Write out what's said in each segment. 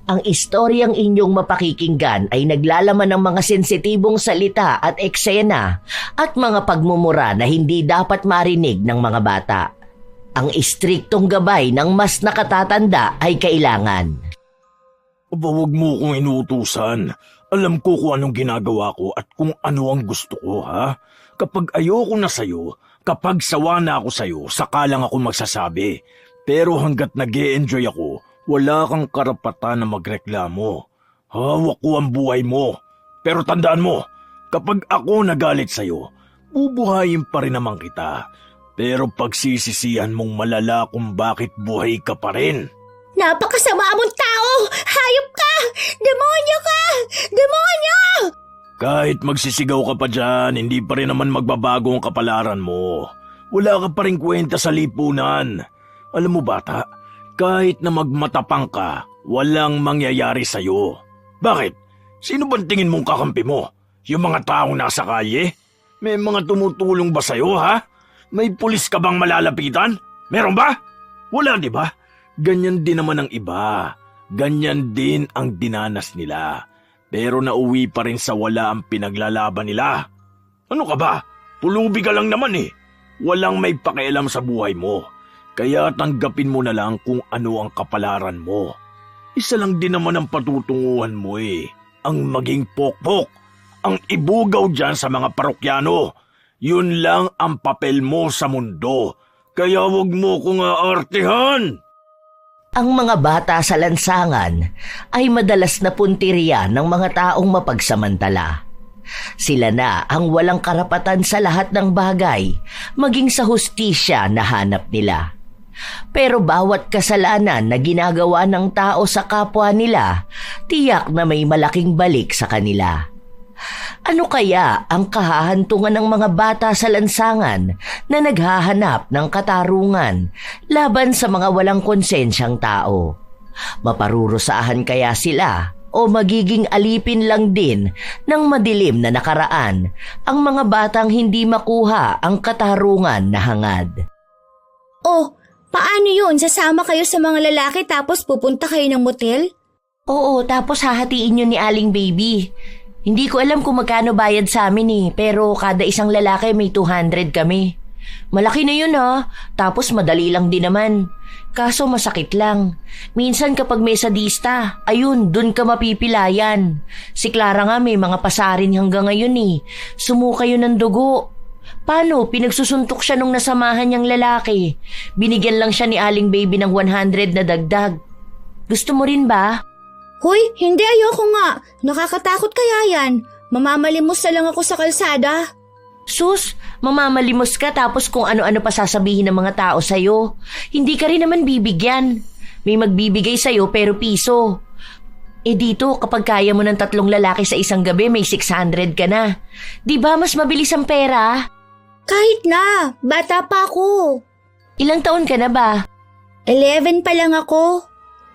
Ang istoryang inyong mapakikinggan ay naglalaman ng mga sensitibong salita at eksena at mga pagmumura na hindi dapat marinig ng mga bata. Ang istriktong gabay ng mas nakatatanda ay kailangan. Huwag mo kong inuutusan. Alam ko kung anong ginagawa ko at kung ano ang gusto ko, ha? Kapag ayoko na sa'yo, kapag sawa na ako sa'yo, saka lang ako magsasabi. Pero hanggat nag-e-enjoy ako, wala kang karapatan na magreklamo. Hawak ko ang buhay mo. Pero tandaan mo, kapag ako nagalit sa'yo, bubuhayin pa rin naman kita. Pero pagsisisihan mong malala kung bakit buhay ka pa rin. Napakasama mong tao! Hayop ka! Demonyo ka! Demonyo! Kahit magsisigaw ka pa dyan, hindi pa rin naman magbabago ang kapalaran mo. Wala ka pa rin kwenta sa lipunan. Alam mo bata, kahit na magmatapang ka, walang mangyayari sa'yo. Bakit? Sino bang tingin mong kakampi mo? Yung mga taong nasa kalye? May mga tumutulong ba sa'yo, ha? May pulis ka bang malalapitan? Meron ba? Wala, di ba? Ganyan din naman ang iba. Ganyan din ang dinanas nila. Pero nauwi pa rin sa wala ang pinaglalaban nila. Ano ka ba? Pulubi ka lang naman eh. Walang may pakialam sa buhay mo. Kaya tanggapin mo na lang kung ano ang kapalaran mo. Isa lang din naman ang patutunguhan mo eh. Ang maging pokpok. Ang ibugaw dyan sa mga parokyano. Yun lang ang papel mo sa mundo. Kaya wag mo kong aartihan. Ang mga bata sa lansangan ay madalas na puntirya ng mga taong mapagsamantala. Sila na ang walang karapatan sa lahat ng bagay, maging sa hustisya na hanap nila. Pero bawat kasalanan na ginagawa ng tao sa kapwa nila, tiyak na may malaking balik sa kanila. Ano kaya ang kahahantungan ng mga bata sa lansangan na naghahanap ng katarungan laban sa mga walang konsensyang tao? Maparurusahan kaya sila o magiging alipin lang din ng madilim na nakaraan ang mga batang hindi makuha ang katarungan na hangad? Oh, paano yun? Sasama kayo sa mga lalaki tapos pupunta kayo ng motel? Oo, tapos hahatiin yun ni Aling Baby. Hindi ko alam kung magkano bayad sa amin eh, pero kada isang lalaki may 200 kami. Malaki na yun ha, tapos madali lang din naman. Kaso masakit lang. Minsan kapag may sadista, ayun, dun ka mapipilayan. Si Clara nga may mga pasarin hanggang ngayon eh. Sumuka yun ng dugo. Paano? Pinagsusuntok siya nung nasamahan niyang lalaki. Binigyan lang siya ni Aling Baby ng 100 na dagdag. Gusto mo rin ba? Hoy, hindi, ayoko nga. Nakakatakot kaya yan. Mamamalimos na lang ako sa kalsada. Sus, mamamalimos ka tapos kung ano-ano pa sasabihin ng mga tao sa'yo. Hindi ka rin naman bibigyan. May magbibigay sa'yo pero piso. Eh dito, kapag kaya mo ng 3 lalaki sa isang gabi, may 600 ka na. Di ba mas mabilis ang pera? Kahit na, bata pa ako. Ilang taon ka na ba? 11 pa lang ako.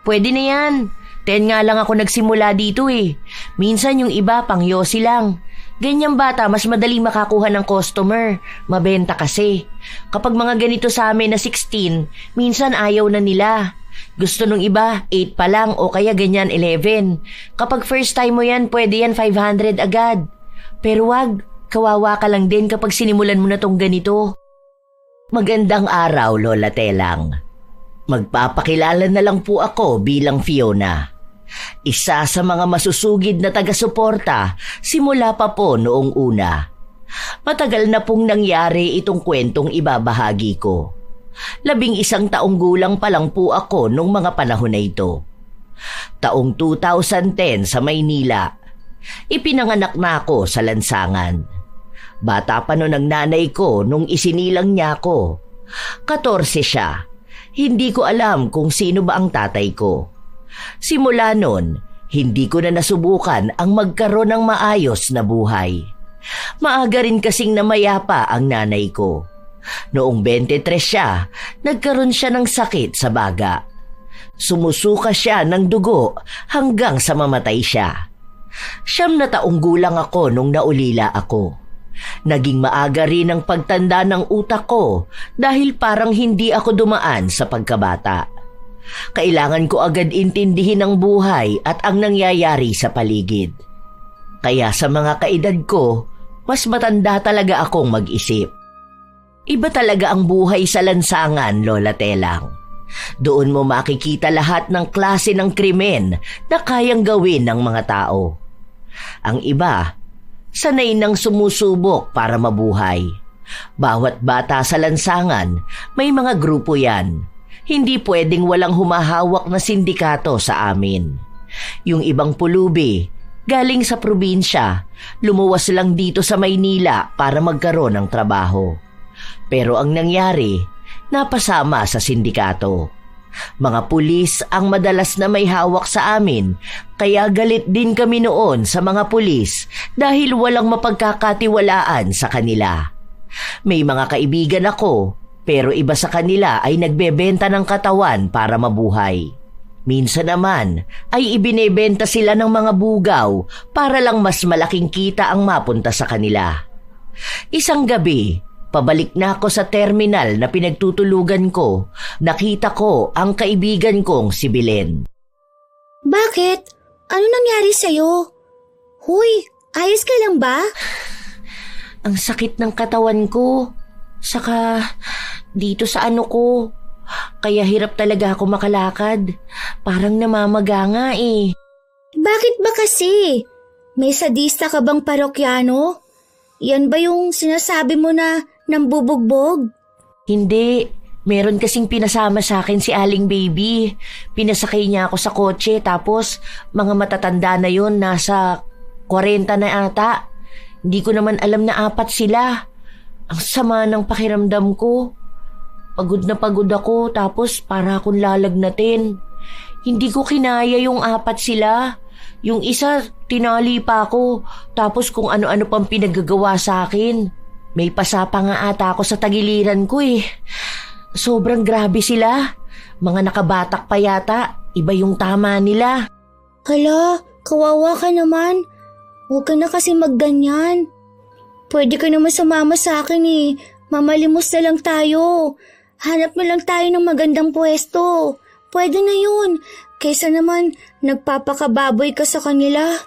Pwede na yan. 10 nga lang ako nagsimula dito eh. Minsan yung iba pang yosi lang. Ganyang bata mas madali makakuha ng customer. Mabenta kasi. Kapag mga ganito sa amin na 16, minsan ayaw na nila. Gusto nung iba 8 pa lang o kaya ganyan 11. Kapag first time mo yan, pwede yan 500 agad. Pero wag, kawawa ka lang din kapag sinimulan mo na tong ganito. Magandang araw, Lola Telang. Magpapakilala na lang po ako bilang Fiona. Isa sa mga masusugid na taga-suporta simula pa po noong una. Matagal na pong nangyari itong kwentong ibabahagi ko. 11 taong gulang pa lang po ako nung mga panahon na ito. Taong 2010 sa Maynila. Ipinanganak na ako sa lansangan. Bata pa noon ang nanay ko nung isinilang niya ako. 14 siya. Hindi ko alam kung sino ba ang tatay ko. Simula noon, hindi ko na nasubukan ang magkaroon ng maayos na buhay. Maaga rin kasing namayapa ang nanay ko. Noong 23 siya, nagkaroon siya ng sakit sa baga. Sumusuka siya ng dugo hanggang sa mamatay siya. 9 na taong gulang ako nung naulila ako. Naging maaga rin ang pagtanda ng utak ko dahil parang hindi ako dumaan sa pagkabata. Kailangan ko agad intindihin ang buhay at ang nangyayari sa paligid. Kaya sa mga kaedad ko, mas matanda talaga akong mag-isip. Iba talaga ang buhay sa lansangan, Lola Telang. Doon mo makikita lahat ng klase ng krimen na kayang gawin ng mga tao. Ang iba, sanay nang sumusubok para mabuhay. Bawat bata sa lansangan, may mga grupo yan. Hindi pwedeng walang humahawak na sindikato sa amin. Yung ibang pulubi, galing sa probinsya, lumuwas lang dito sa Maynila para magkaroon ng trabaho. Pero ang nangyari, napasama sa sindikato. Mga pulis ang madalas na may hawak sa amin, kaya galit din kami noon sa mga pulis dahil walang mapagkakatiwalaan sa kanila. May mga kaibigan ako, pero iba sa kanila ay nagbebenta ng katawan para mabuhay. Minsan naman ay ibinebenta sila ng mga bugaw para lang mas malaking kita ang mapunta sa kanila. Isang gabi, pabalik na ako sa terminal na pinagtutulugan ko, nakita ko ang kaibigan kong si Belen. Bakit? Ano nangyari sa'yo? Huy, ayos ka lang ba? Ang sakit ng katawan ko, saka dito sa ano ko. Kaya hirap talaga ako makalakad. Parang namamaga nga eh. Bakit ba kasi? May sadista ka bang parokyano? Yan ba yung sinasabi mo na nambubugbog? Hindi. Meron kasing pinasama sa akin si Aling Baby. Pinasakay niya ako sa kotse tapos mga matatanda na yon, nasa 40 na ata. Hindi ko naman alam na 4 sila. Ang sama ng pakiramdam ko. Pagod na pagod ako tapos para akong lalagnatin. Hindi ko kinaya yung 4 sila. Yung isa, tinali pa ako. Tapos kung ano-ano pang pinagagawa sa akin. May pasapa nga ata ako sa tagiliran ko eh. Sobrang grabe sila. Mga nakabatak pa yata. Iba yung tama nila. Hala, kawawa ka naman. Huwag ka na kasi magganyan. Pwede ka naman sumama sa akin eh. Mamalimos na lang tayo. Hanap na lang tayo ng magandang pwesto. Pwede na yun. Kaysa naman nagpapakababoy ka sa kanila.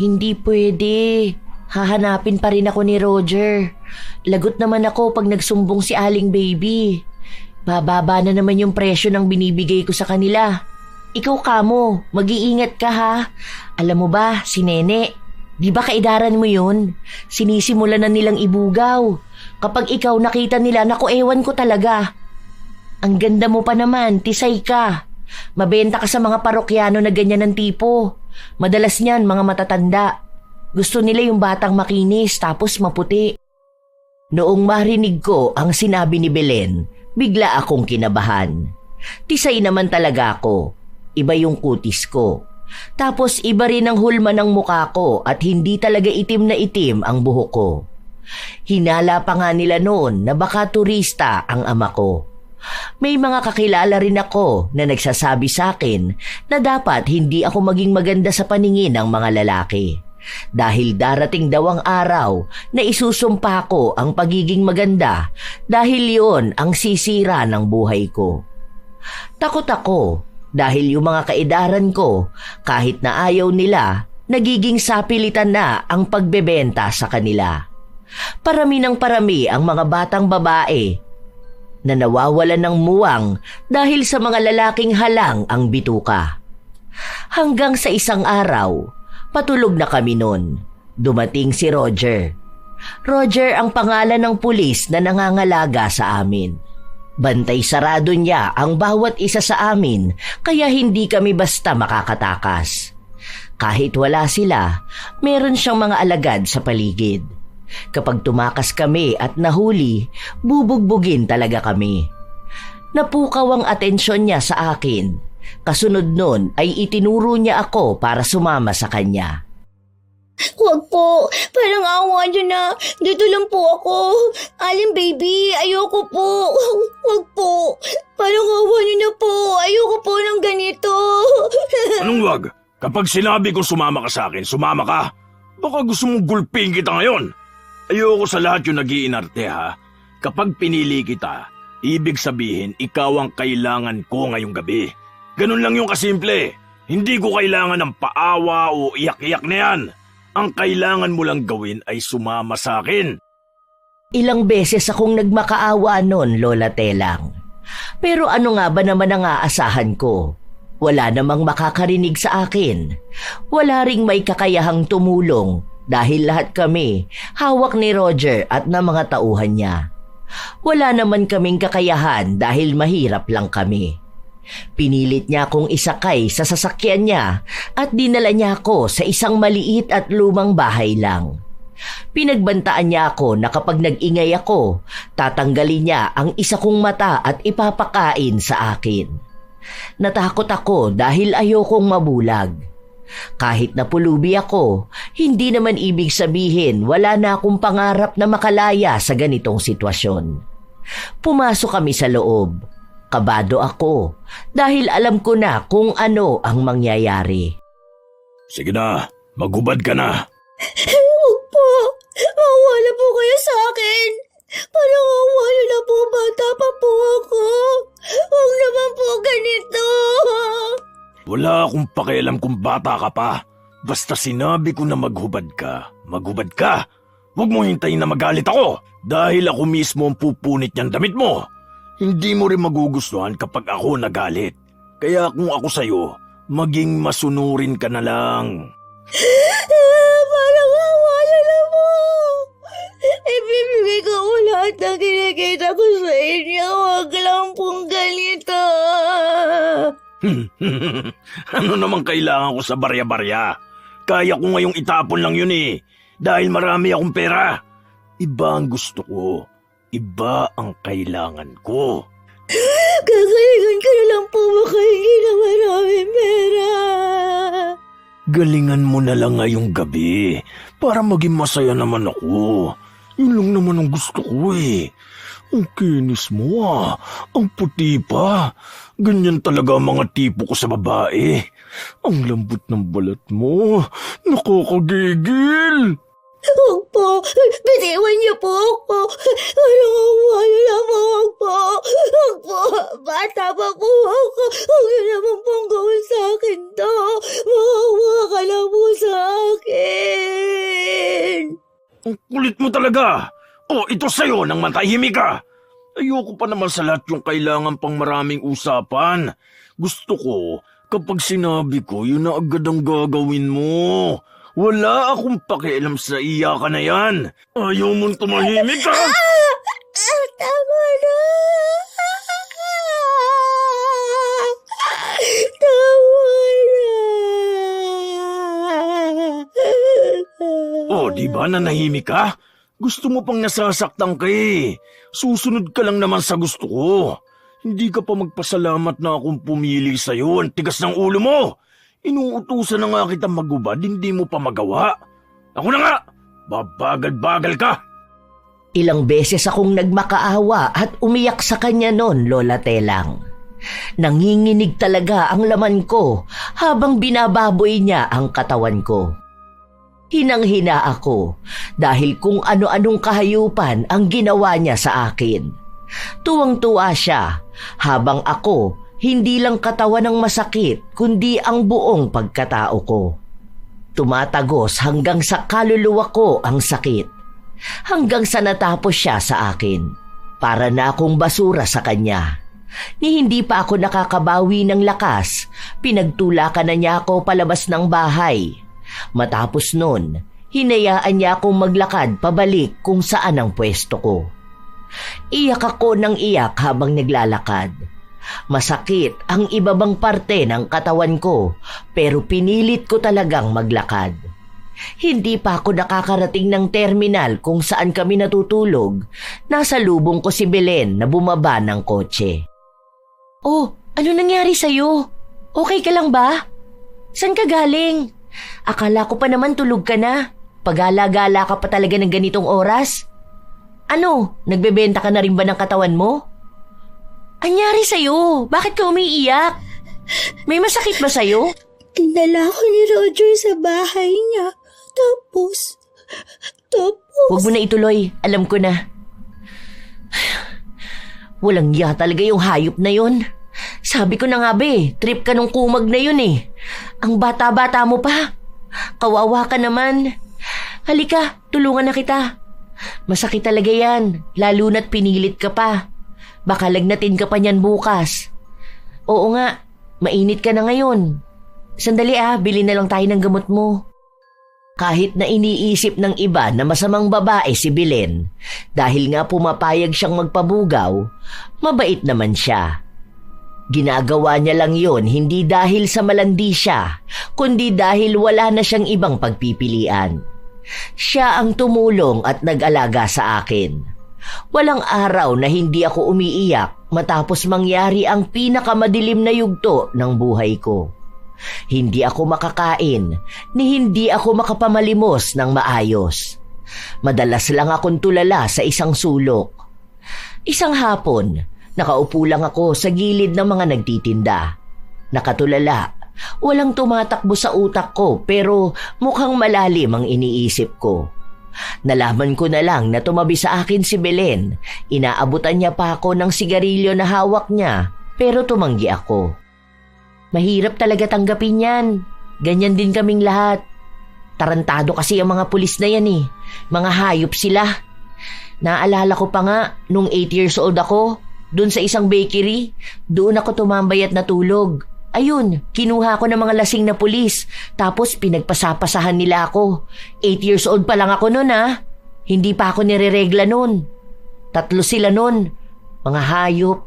Hindi pwede. Hahanapin pa rin ako ni Roger. Lagot naman ako pag nagsumbong si Aling Baby. Bababa na naman yung presyo ng binibigay ko sa kanila. Ikaw kamo, mag-iingat ka ha. Alam mo ba, si Nene, di ba kaidaran mo yun? Sinisimulan na nilang ibugaw. Kapag ikaw nakita nila, naku ewan ko talaga. Ang ganda mo pa naman, tisay ka. Mabenta ka sa mga parokyano na ganyan ng tipo. Madalas niyan mga matatanda. Gusto nila yung batang makinis tapos maputi. Noong marinig ko ang sinabi ni Belen, bigla akong kinabahan. Tisay naman talaga ako. Iba yung kutis ko. Tapos iba rin ang hulma ng mukha ko at hindi talaga itim na itim ang buhok ko. Hinala pa nga nila noon na baka turista ang ama ko. May mga kakilala rin ako na nagsasabi sa akin na dapat hindi ako maging maganda sa paningin ng mga lalaki. Dahil darating daw ang araw na isusumpa ko ang pagiging maganda dahil yon ang sisira ng buhay ko. Takot ako dahil yung mga kaedaran ko kahit na ayaw nila nagiging sapilitan na ang pagbebenta sa kanila. Parami ng parami ang mga batang babae na nawawalan ng muwang dahil sa mga lalaking halang ang bituka. Hanggang sa isang araw, patulog na kami nun. Dumating si Roger. Roger ang pangalan ng pulis na nangangalaga sa amin. Bantay sarado niya ang bawat isa sa amin kaya hindi kami basta makakatakas. Kahit wala sila, meron siyang mga alagad sa paligid. Kapag tumakas kami at nahuli, bubugbugin talaga kami. Napukaw ang atensyon niya sa akin. Kasunod nun ay itinuro niya ako para sumama sa kanya. Huwag po, parang awa niyo na. Dito lang po ako. Aling Baby, ayoko po. Huwag po, parang awa niyo na po. Ayoko po ng ganito. Anong wag? Kapag sinabi ko sumama ka sa akin, sumama ka. Baka gusto mong gulping kita ngayon. Ayoko sa lahat yung nag-iinarte ha. Kapag pinili kita, ibig sabihin ikaw ang kailangan ko ngayong gabi. Ganun lang yung kasimple. Hindi ko kailangan ng paawa o iyak-iyak na yan. Ang kailangan mo lang gawin ay sumama sa akin. Ilang beses akong nagmakaawa noon, Lola Telang. Pero ano nga ba naman ang aasahan ko? Wala namang makakarinig sa akin. Wala ring may kakayahang tumulong dahil lahat kami hawak ni Roger at ng mga tauhan niya. Wala naman kaming kakayahan dahil mahirap lang kami. Pinilit niya akong isakay sa sasakyan niya at dinala niya ako sa isang maliit at lumang bahay lang. Pinagbantaan niya ako na kapag nag-ingay ako, tatanggalin niya ang isa kong mata at ipapakain sa akin. Natakot ako dahil ayokong mabulag. Kahit napulubi ako, hindi naman ibig sabihin wala na akong pangarap na makalaya sa ganitong sitwasyon. Pumasok kami sa loob. Kabado ako dahil alam ko na kung ano ang mangyayari. Sige na, maghubad ka na. Huwag po. Maawa na po kayo sa akin. Parang awa na po, bata pa po ako. Huwag naman po ganito. Wala akong pakialam kung bata ka pa. Basta sinabi ko na maghubad ka, maghubad ka. Huwag mo hintayin na magalit ako dahil ako mismo ang pupunit niyang damit mo. Hindi mo rin magugustuhan kapag ako nagalit. Kaya kung ako sa'yo, maging masunurin ka na lang. Parang awa na po. Ibibigay ko po lahat ng kinikita ko sa inyo. Huwag lang pong ganito. Ano namang kailangan ko sa barya-barya? Kaya ko ngayong itapon lang yun eh. Dahil marami akong pera. Iba ang gusto ko. Iba ang kailangan ko. Gagalingan ka na lang po makahingi na maraming pera. Galingan mo na lang ngayong gabi para maging masaya naman ako. Yun lang naman ang gusto ko eh. Ang kinis mo ah. Ang puti pa. Ganyan talaga ang mga tipo ko sa babae. Ang lambot ng balat mo. Nakakagigil. Huwag po. Bitiwan niyo po ako. Parang awa niyo na po. Huwag po. Huwag po. Bata pa po ako. Huwag niyo naman pong gawin sa akin to. Maawa ka na po sa akin. Ang kulit mo talaga. O, ito sa'yo nang matahimik ka. Ayoko pa naman sa lahat yung kailangan pang maraming usapan. Gusto ko, kapag sinabi ko, yun na agad ang gagawin mo. Wala akong pakialam sa iyakan na yan. Ayaw mong tumahimik ka? Tama na. Tama na. O, di ba nanahimik ka? Gusto mo pang nasasaktan ka eh. Susunod ka lang naman sa gusto ko. Hindi ka pa magpasalamat na akong pumili sa'yo. Ang tigas ng ulo mo. Inuutusan na nga kitang magubad, hindi mo pa magawa. Ako na nga! Babagal-bagal ka! Ilang beses akong nagmakaawa at umiyak sa kanya noon, Lola Telang. Nanginginig talaga ang laman ko habang binababoy niya ang katawan ko. Hinang-hina ako dahil kung ano-anong kahayupan ang ginawa niya sa akin. Tuwang-tuwa siya habang ako hindi lang katawan ang masakit kundi ang buong pagkatao ko. Tumatagos hanggang sa kaluluwa ko ang sakit. Hanggang sa natapos siya sa akin. Para na akong basura sa kanya. Ni hindi pa ako nakakabawi ng lakas, pinagtulakan na niya ako palabas ng bahay. Matapos nun, hinayaan niya akong maglakad pabalik kung saan ang pwesto ko. Iyak ako ng iyak habang naglalakad. Masakit ang ibabang parte ng katawan ko pero pinilit ko talagang maglakad. Hindi pa ako nakakarating ng terminal kung saan kami natutulog. Nasa lubong ko si Belen na bumaba ng kotse. Oh, ano nangyari sa'yo? Okay ka lang ba? San ka galing? Akala ko pa naman tulog ka na. Pagala-gala ka pa talaga ng ganitong oras. Ano, nagbebenta ka na rin ba ng katawan mo? Anyari sa'yo? Bakit ka umiiyak? May masakit ba sa'yo? Dinala ko ni Roger sa bahay niya. Tapos... Huwag mo na ituloy. Alam ko na. Walang iya talaga yung hayop na yon. Sabi ko na nga ba trip ka nung kumag na yun eh. Ang bata-bata mo pa. Kawawa ka naman. Halika, tulungan na kita. Masakit talaga yan, lalo na't pinilit ka pa. Baka lagnatin ka pa niyan bukas. Oo nga, mainit ka na ngayon. Sandali bili na lang tayo ng gamot mo. Kahit na iniisip ng iba na masamang babae si Belen, dahil nga pumapayag siyang magpabugaw, mabait naman siya. Ginagawa niya lang yon hindi dahil sa malandi siya, kundi dahil wala na siyang ibang pagpipilian. Siya ang tumulong at nag-alaga sa akin. Walang araw na hindi ako umiiyak matapos mangyari ang pinakamadilim na yugto ng buhay ko. Hindi ako makakain, ni hindi ako makapamalimos ng maayos. Madalas lang akong tulala sa isang sulok. Isang hapon, nakaupo lang ako sa gilid ng mga nagtitinda. Nakatulala, walang tumatakbo sa utak ko pero mukhang malalim ang iniisip ko. Nalaman ko na lang na tumabi sa akin si Belen. Inaabutan niya pa ako ng sigarilyo na hawak niya pero tumanggi ako. Mahirap talaga tanggapin yan. Ganyan din kaming lahat. Tarantado kasi ang mga pulis na yan eh. Mga hayop sila. Naalala ko pa nga, nung 8 years old ako, dun sa isang bakery, doon ako tumambay at natulog. Ayun, kinuha ko ng mga lasing na pulis, tapos pinagpasapasahan nila ako. 8 years old pa lang ako nun Hindi pa ako nireregla nun. 3 sila nun. Mga hayop.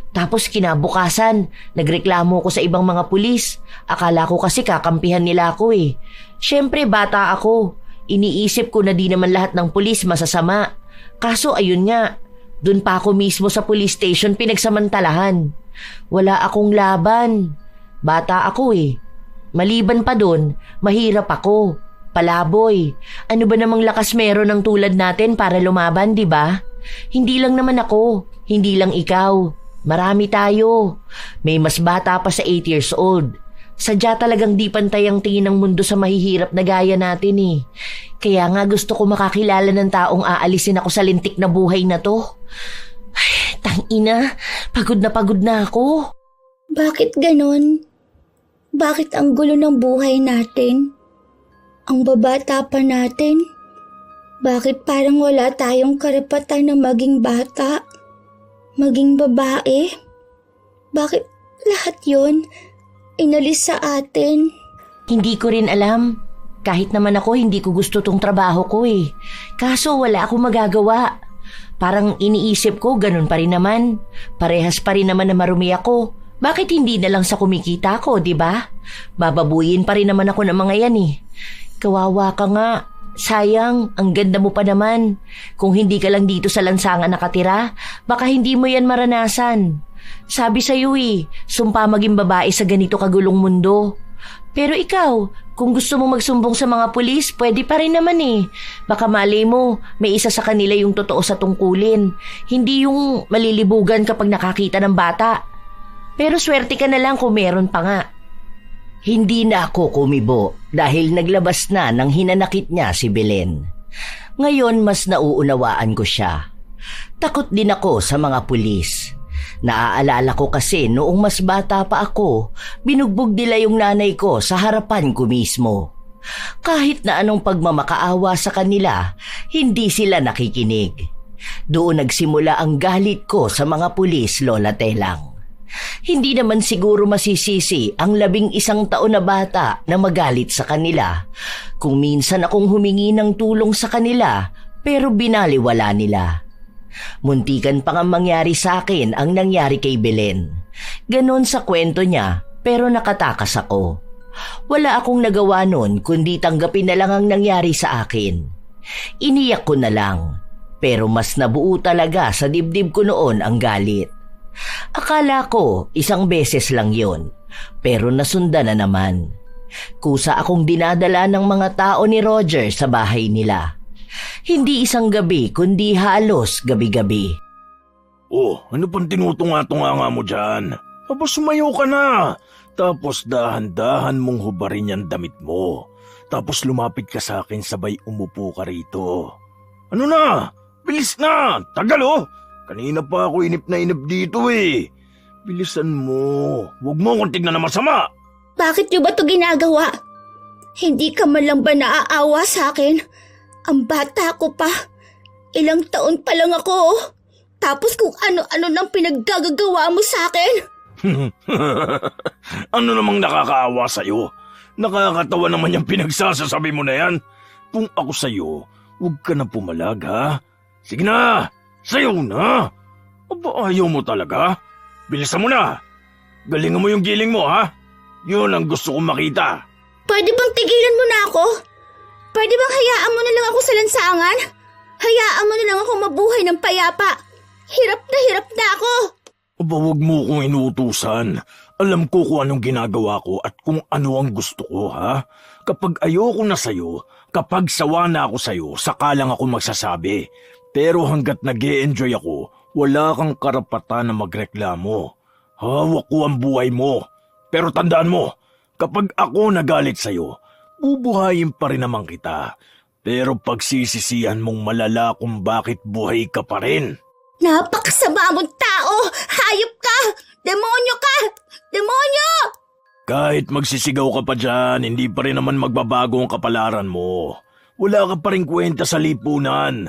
Tapos kinabukasan, nagreklamo ko sa ibang mga pulis. Akala ko kasi kakampihan nila ako eh. Siyempre bata ako. Iniisip ko na di naman lahat ng pulis masasama. Kaso ayun nga, dun pa ako mismo sa police station pinagsamantalahan. Wala akong laban. Bata ako eh. Maliban pa dun, mahirap ako. Palaboy. Ano ba namang lakas meron ng tulad natin para lumaban, di ba? Hindi lang naman ako. Hindi lang ikaw. Marami tayo. May mas bata pa sa 8 years old. Sadya talagang di pantay ang tingin ng mundo sa mahihirap na gaya natin eh. Kaya nga gusto ko makakilala ng taong aalisin ako sa lintik na buhay na to. Ay, tangina, pagod na ako. Bakit ganon? Bakit ang gulo ng buhay natin? Ang babata pa natin? Bakit parang wala tayong karapatan na maging bata? Maging babae? Bakit lahat yon inalis sa atin? Hindi ko rin alam. Kahit naman ako hindi ko gusto tong trabaho ko eh. Kaso wala akong magagawa. Parang iniisip ko ganun pa rin naman. Parehas pa rin naman na marumi ako. Bakit hindi na lang sa kumikita ko, di ba? Bababuyin pa rin naman ako ng mga yan eh. Kawawa ka nga. Sayang, ang ganda mo pa naman. Kung hindi ka lang dito sa lansangan nakatira, baka hindi mo yan maranasan. Sabi sa'yo sumpa maging babae sa ganito kagulong mundo. Pero ikaw, kung gusto mo magsumbong sa mga pulis, pwede pa rin naman eh. Baka malay mo, may isa sa kanila yung totoo sa tungkulin. Hindi yung malilibugan kapag nakakita ng bata. Pero swerte ka na lang kung meron pa nga. Hindi na ako kumibo dahil naglabas na ng hinanakit niya si Belen. Ngayon mas nauunawaan ko siya. Takot din ako sa mga pulis. Naaalala ko kasi noong mas bata pa ako, binugbog nila yung nanay ko sa harapan ko mismo. Kahit na anong pagmamakaawa sa kanila, hindi sila nakikinig. Doon nagsimula ang galit ko sa mga pulis, Lola Telang. Hindi naman siguro masisisi ang 11 taon na bata na magalit sa kanila kung minsan akong humingi ng tulong sa kanila pero binaliwala nila. Muntikan pa nga mangyari sa akin ang nangyari kay Belen. Ganon sa kwento niya pero nakatakas ako. Wala akong nagawa nun kundi tanggapin na lang ang nangyari sa akin. Iniyak ko na lang pero mas nabuo talaga sa dibdib ko noon ang galit. Akala ko 1 beses lang yon, pero nasundan na naman. Kusa akong dinadala ng mga tao ni Roger sa bahay nila. Hindi isang gabi kundi halos gabi-gabi. Oh, ano pang tinutunga-tunga mo dyan? Tapos sumayo ka na. Tapos dahan-dahan mong hubarin yung damit mo. Tapos lumapit ka sa akin sabay umupo ka rito. Ano na? Bilis na! Tagal oh! Kanina pa ako inip na inip dito eh. Bilisan mo. Huwag mo akong tignan na masama. Bakit niyo ba ito ginagawa? Hindi ka man lang ba naaawa sa akin? Ang bata ko pa. Ilang taon pa lang ako. Tapos kung ano-ano nang pinaggagawa mo sa akin. Ano namang nakakaawa sa'yo? Nakakatawa naman yung pinagsasasabi mo na yan. Kung ako sa'yo, huwag ka na pumalag, ha? Sige na, sayo na. Aba, ayaw mo talaga? Bilisan mo na. Galingan mo yung giling mo, ha? Yun ang gusto kong makita. Pwede bang tigilan mo na ako? Pwede bang hayaan mo na lang ako sa lansangan? Hayaan mo na lang ako mabuhay ng payapa. Hirap na ako. Aba, huwag mo kong inuutusan. Alam ko kung anong ginagawa ko at kung ano ang gusto ko, ha? Kapag ayoko na sa'yo, kapag sawa na ako sa'yo, saka lang ako magsasabi. Pero hanggat nag-e-enjoy ako, wala kang karapatan na magreklamo. Hawak ko ang buhay mo. Pero tandaan mo, kapag ako nagalit sa'yo, bubuhayin pa rin naman kita. Pero pagsisisihan mong malala kung bakit buhay ka pa rin. Napakasama mong tao! Hayop ka! Demonyo ka! Demonyo! Kahit magsisigaw ka pa dyan, hindi pa rin naman magbabago ang kapalaran mo. Wala ka pa rin kwenta sa lipunan.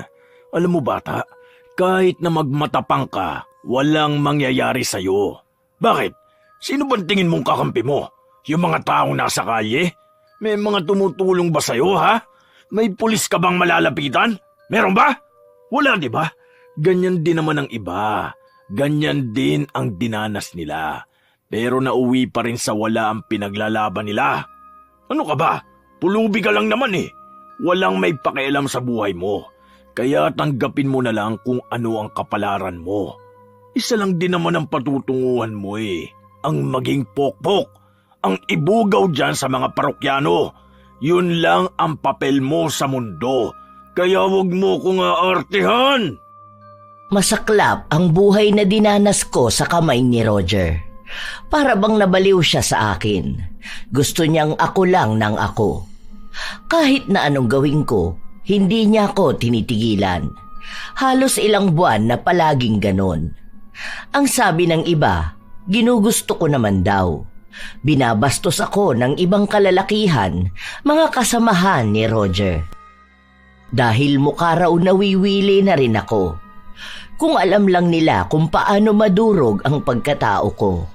Alam mo bata, kahit na magmatapang ka, walang mangyayari sa'yo. Bakit? Sino bang tingin mong kakampi mo? Yung mga taong nasa kalye? May mga tumutulong ba sa'yo, ha? May pulis ka bang malalapitan? Meron ba? Wala, di ba? Ganyan din naman ang iba. Ganyan din ang dinanas nila. Pero nauwi pa rin sa wala ang pinaglalaban nila. Ano ka ba? Pulubi ka lang naman eh. Walang may pakialam sa buhay mo. Kaya tanggapin mo na lang kung ano ang kapalaran mo. Isa lang din naman ang patutunguhan mo eh. Ang maging pokpok. Ang ibugaw dyan sa mga parokyano. Yun lang ang papel mo sa mundo. Kaya huwag mo kong aartihan. Masaklap ang buhay na dinanas ko sa kamay ni Roger. Para bang nabaliw siya sa akin. Gusto niyang ako lang ng ako. Kahit na anong gawin ko, hindi niya ako tinitigilan. Halos ilang buwan na palaging ganon. Ang sabi ng iba, ginugusto ko naman daw. Binabastos ako ng ibang kalalakihan, mga kasamahan ni Roger. Dahil mukha raw nawiwili na rin ako. Kung alam lang nila kung paano madurog ang pagkatao ko.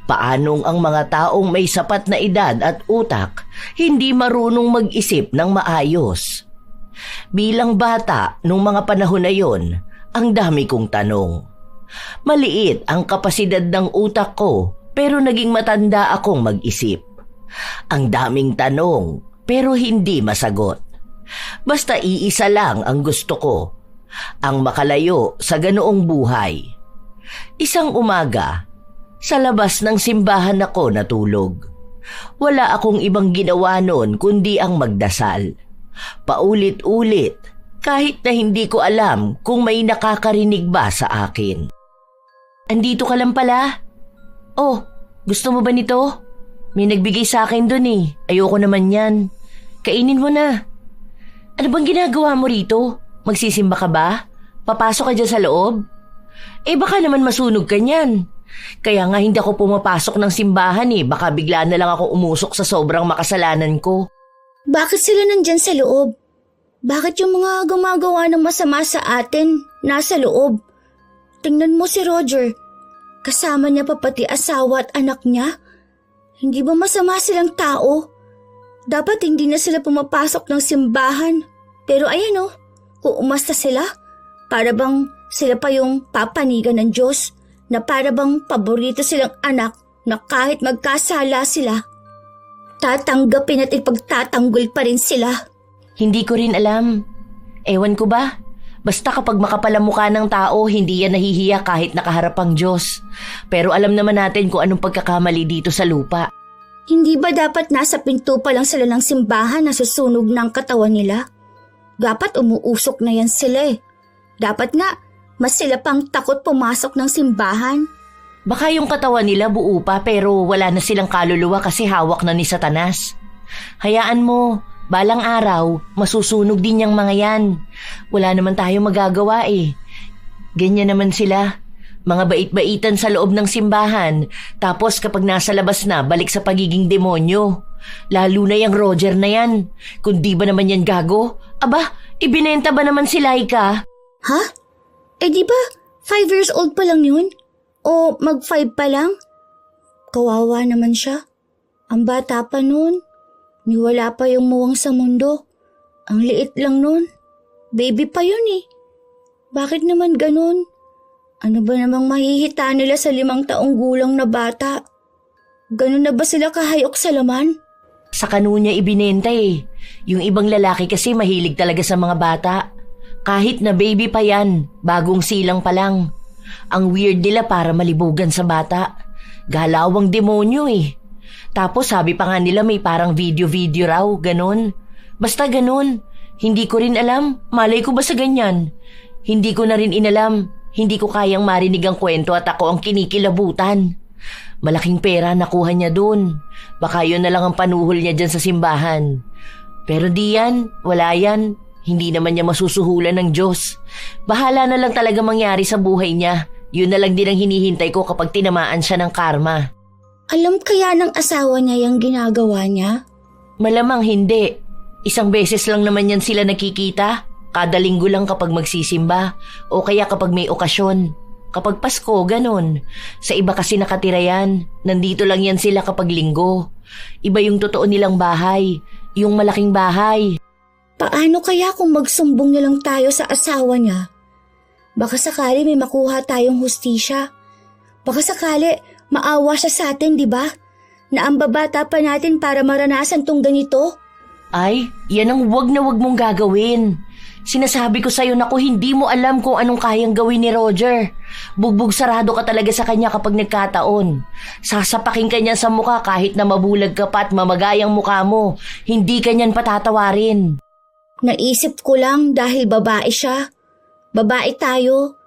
Paanong ang mga taong may sapat na edad at utak hindi marunong mag-isip ng maayos. Bilang bata nung mga panahon na yon, ang dami kong tanong. Maliit ang kapasidad ng utak ko pero naging matanda akong mag-isip. Ang daming tanong pero hindi masagot. Basta iisa lang ang gusto ko. Ang makalayo sa ganoong buhay. Isang umaga, sa labas ng simbahan ako natulog. Wala akong ibang ginawa noon kundi ang magdasal. Paulit-ulit, kahit na hindi ko alam kung may nakakarinig ba sa akin. Andito ka lang pala? Oh, gusto mo ba nito? May nagbigay sa akin dun eh. Ayoko naman yan. Kainin mo na. Ano bang ginagawa mo rito? Magsisimba ka ba? Papasok ka dyan sa loob? Baka naman masunog ka niyan. Kaya nga hindi ako pumapasok ng simbahan eh. Baka bigla na lang ako umusok sa sobrang makasalanan ko. Bakit sila nandyan sa loob? Bakit yung mga gumagawa ng masama sa atin nasa loob? Tingnan mo si Roger. Kasama niya pa pati asawa at anak niya. Hindi ba masama silang tao? Dapat hindi na sila pumapasok ng simbahan. Pero ayan oh. Kung umasta sila, para bang sila pa yung papanigan ng Diyos, na para bang paborito silang anak na kahit magkasala sila, tatanggapin at ipagtatanggol pa rin sila. Hindi ko rin alam. Ewan ko ba? Basta kapag makapal ang mukha ng tao, hindi yan nahihiya kahit nakaharap ang Diyos. Pero alam naman natin kung anong pagkakamali dito sa lupa. Hindi ba dapat nasa pinto pa lang sila ng simbahan na susunog ng katawan nila? Dapat umuusok na yan sila eh. Dapat nga, mas sila pang takot pumasok ng simbahan. Baka yung katawan nila buo pa pero wala na silang kaluluwa kasi hawak na ni Satanas. Hayaan mo, balang araw, masusunog din yung mga yan. Wala naman tayong magagawa eh. Ganyan naman sila. Mga bait-baitan sa loob ng simbahan, tapos kapag nasa labas na, balik sa pagiging demonyo. Lalo na yung Roger na yan. Kung di ba naman yan gago? Aba, ibinenta ba naman si Laika? Ha? Eh di ba 5 years old pa lang yun? O mag-5 pa lang? Kawawa naman siya. Ang bata pa nun. Niwala pa yung muwang sa mundo. Ang liit lang nun. Baby pa yun eh. Bakit naman ganun? Ano ba namang mahihita nila sa 5 taong gulang na bata? Ganun na ba sila kahayok sa laman? Sa kanunya ibinenta eh. Yung ibang lalaki kasi mahilig talaga sa mga bata. Kahit na baby pa yan, bagong silang pa lang. Ang weird nila para malibugan sa bata. Galawang demonyo eh. Tapos sabi pa nga nila may parang video-video raw, ganun. Basta ganun. Hindi ko rin alam. Malay ko ba sa ganyan? Hindi ko na rin inalam. Hindi ko kayang marinig ang kwento at ako ang kinikilabutan. Malaking pera nakuha niya dun. Baka yun na lang ang panuhol niya dyan sa simbahan. Pero di yan, wala yan. Hindi naman niya masusuhulan ng Diyos. Bahala na lang talaga mangyari sa buhay niya. Yun na lang din ang hinihintay ko kapag tinamaan siya ng karma. Alam kaya ng asawa niya yung ginagawa niya? Malamang hindi. Isang beses lang naman yan sila nakikita. Kada linggo lang kapag magsisimba. O kaya kapag may okasyon. Kapag Pasko, ganun. Sa iba kasi nakatira yan. Nandito lang yan sila kapag linggo. Iba yung totoo nilang bahay. Yung malaking bahay. Paano kaya kung magsumbong na lang tayo sa asawa niya? Baka sakali may makuha tayong hustisya. Baka sakali maawa siya sa atin, di ba? Na ang babata pa natin para maranasan tong ganito. Ay, yan ang wag na wag mong gagawin. Sinasabi ko sa'yo na hindi mo alam kung anong kayang gawin ni Roger. Bugbog sarado ka talaga sa kanya kapag nagkataon. Sasapakin ka niya sa mukha kahit na mabulag ka pa at mamagayang mukha mo. Hindi ka niyan patatawarin. Naisip ko lang dahil babae siya. Babae tayo.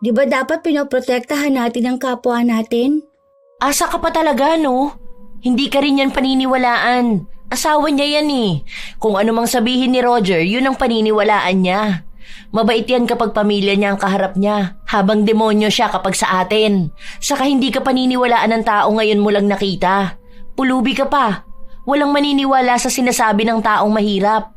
Di ba dapat pinoprotektahan natin ang kapwa natin? Asa ka pa talaga, no? Hindi ka rin yan paniniwalaan. Asawa niya yan eh. Kung ano mang sabihin ni Roger, yun ang paniniwalaan niya. Mabait yan kapag pamilya niya ang kaharap niya, habang demonyo siya kapag sa atin. Saka hindi ka paniniwalaan ng tao ngayon mo lang nakita. Pulubi ka pa. Walang maniniwala sa sinasabi ng taong mahirap.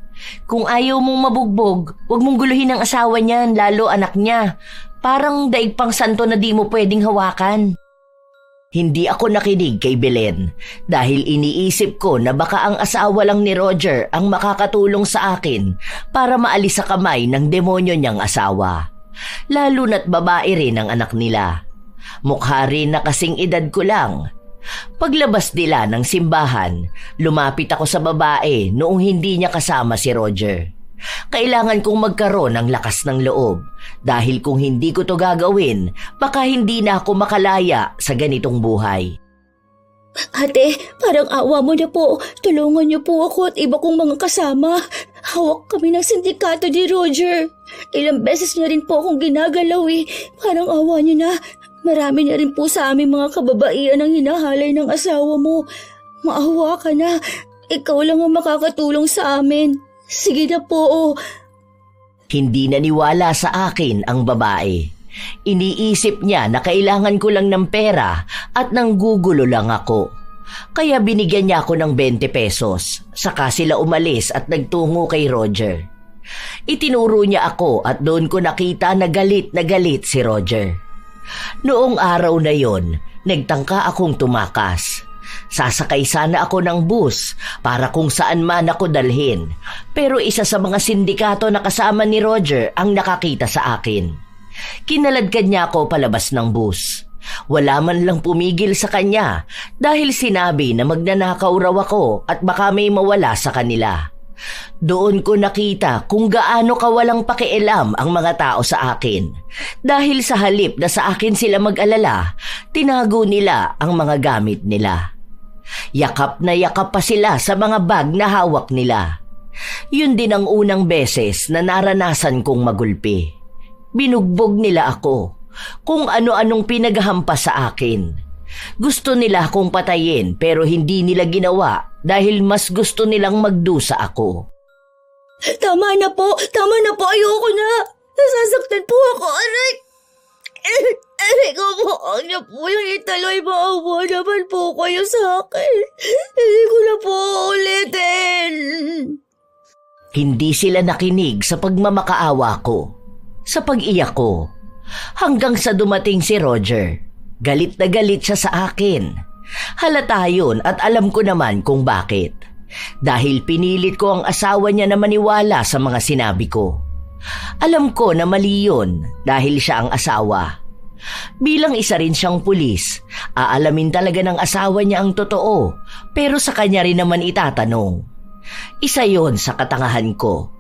Kung ayaw mong mabugbog, huwag mong guluhin ang asawa niyan, lalo anak niya. Parang daig pang santo na di mo pwedeng hawakan. Hindi ako nakinig kay Belen dahil iniisip ko na baka ang asawa lang ni Roger ang makakatulong sa akin para maalis sa kamay ng demonyo niyang asawa. Lalo na't babae rin ang anak nila. Mukha rin na kasing edad ko lang. Paglabas nila ng simbahan, lumapit ako sa babae noong hindi niya kasama si Roger. Kailangan kong magkaroon ng lakas ng loob dahil kung hindi ko to gagawin, baka hindi na ako makalaya sa ganitong buhay. Ate, parang awa mo na po. Tulungan niyo po ako at iba kong mga kasama. Hawak kami ng sindikato ni Roger. Ilang beses niya rin po akong ginagalaw eh. Parang awa niyo na. Marami na rin po sa aming mga kababaihan ang hinahalay ng asawa mo. Maawa ka na. Ikaw lang ang makakatulong sa amin. Sige na po. Hindi naniwala sa akin ang babae. Iniisip niya na kailangan ko lang ng pera at nanggugulo lang ako. Kaya binigyan niya ako ng 20 pesos. Saka sila umalis at nagtungo kay Roger. Itinuro niya ako at doon ko nakita na galit si Roger. Noong araw na yon, nagtangka akong tumakas. Sasakay sana ako ng bus para kung saan man ako dalhin. Pero isa sa mga sindikato na kasama ni Roger ang nakakita sa akin. Kinaladkad niya ako palabas ng bus. Wala man lang pumigil sa kanya dahil sinabi na magnanakaw raw ako at baka may mawala sa kanila. Doon ko nakita kung gaano kawalang pakialam ang mga tao sa akin. Dahil sa halip na sa akin sila mag-alala, tinago nila ang mga gamit nila. Yakap na yakap pa sila sa mga bag na hawak nila. Yun din ang unang beses na naranasan kong magulpi. Binugbog nila ako kung ano-anong pinaghampas sa akin. Gusto nila akong patayin pero hindi nila ginawa dahil mas gusto nilang magdusa ako. Tama na po, ayoko na. Nasasaktan po ako, aray. Aray ko po, huwag niyo po yung ituloy. Maawa naman po kayo sa akin. Hindi ko na po ulitin. Hindi sila nakinig sa pagmamakaawa ko, sa pag-iyak ko, hanggang sa dumating si Roger. Galit na galit siya sa akin. Halata yun at alam ko naman kung bakit. Dahil pinilit ko ang asawa niya na maniwala sa mga sinabi ko. Alam ko na mali yun dahil siya ang asawa. Bilang isa rin siyang pulis, aalamin talaga ng asawa niya ang totoo, pero sa kanya rin naman itatanong. Isa yon sa katangahan ko.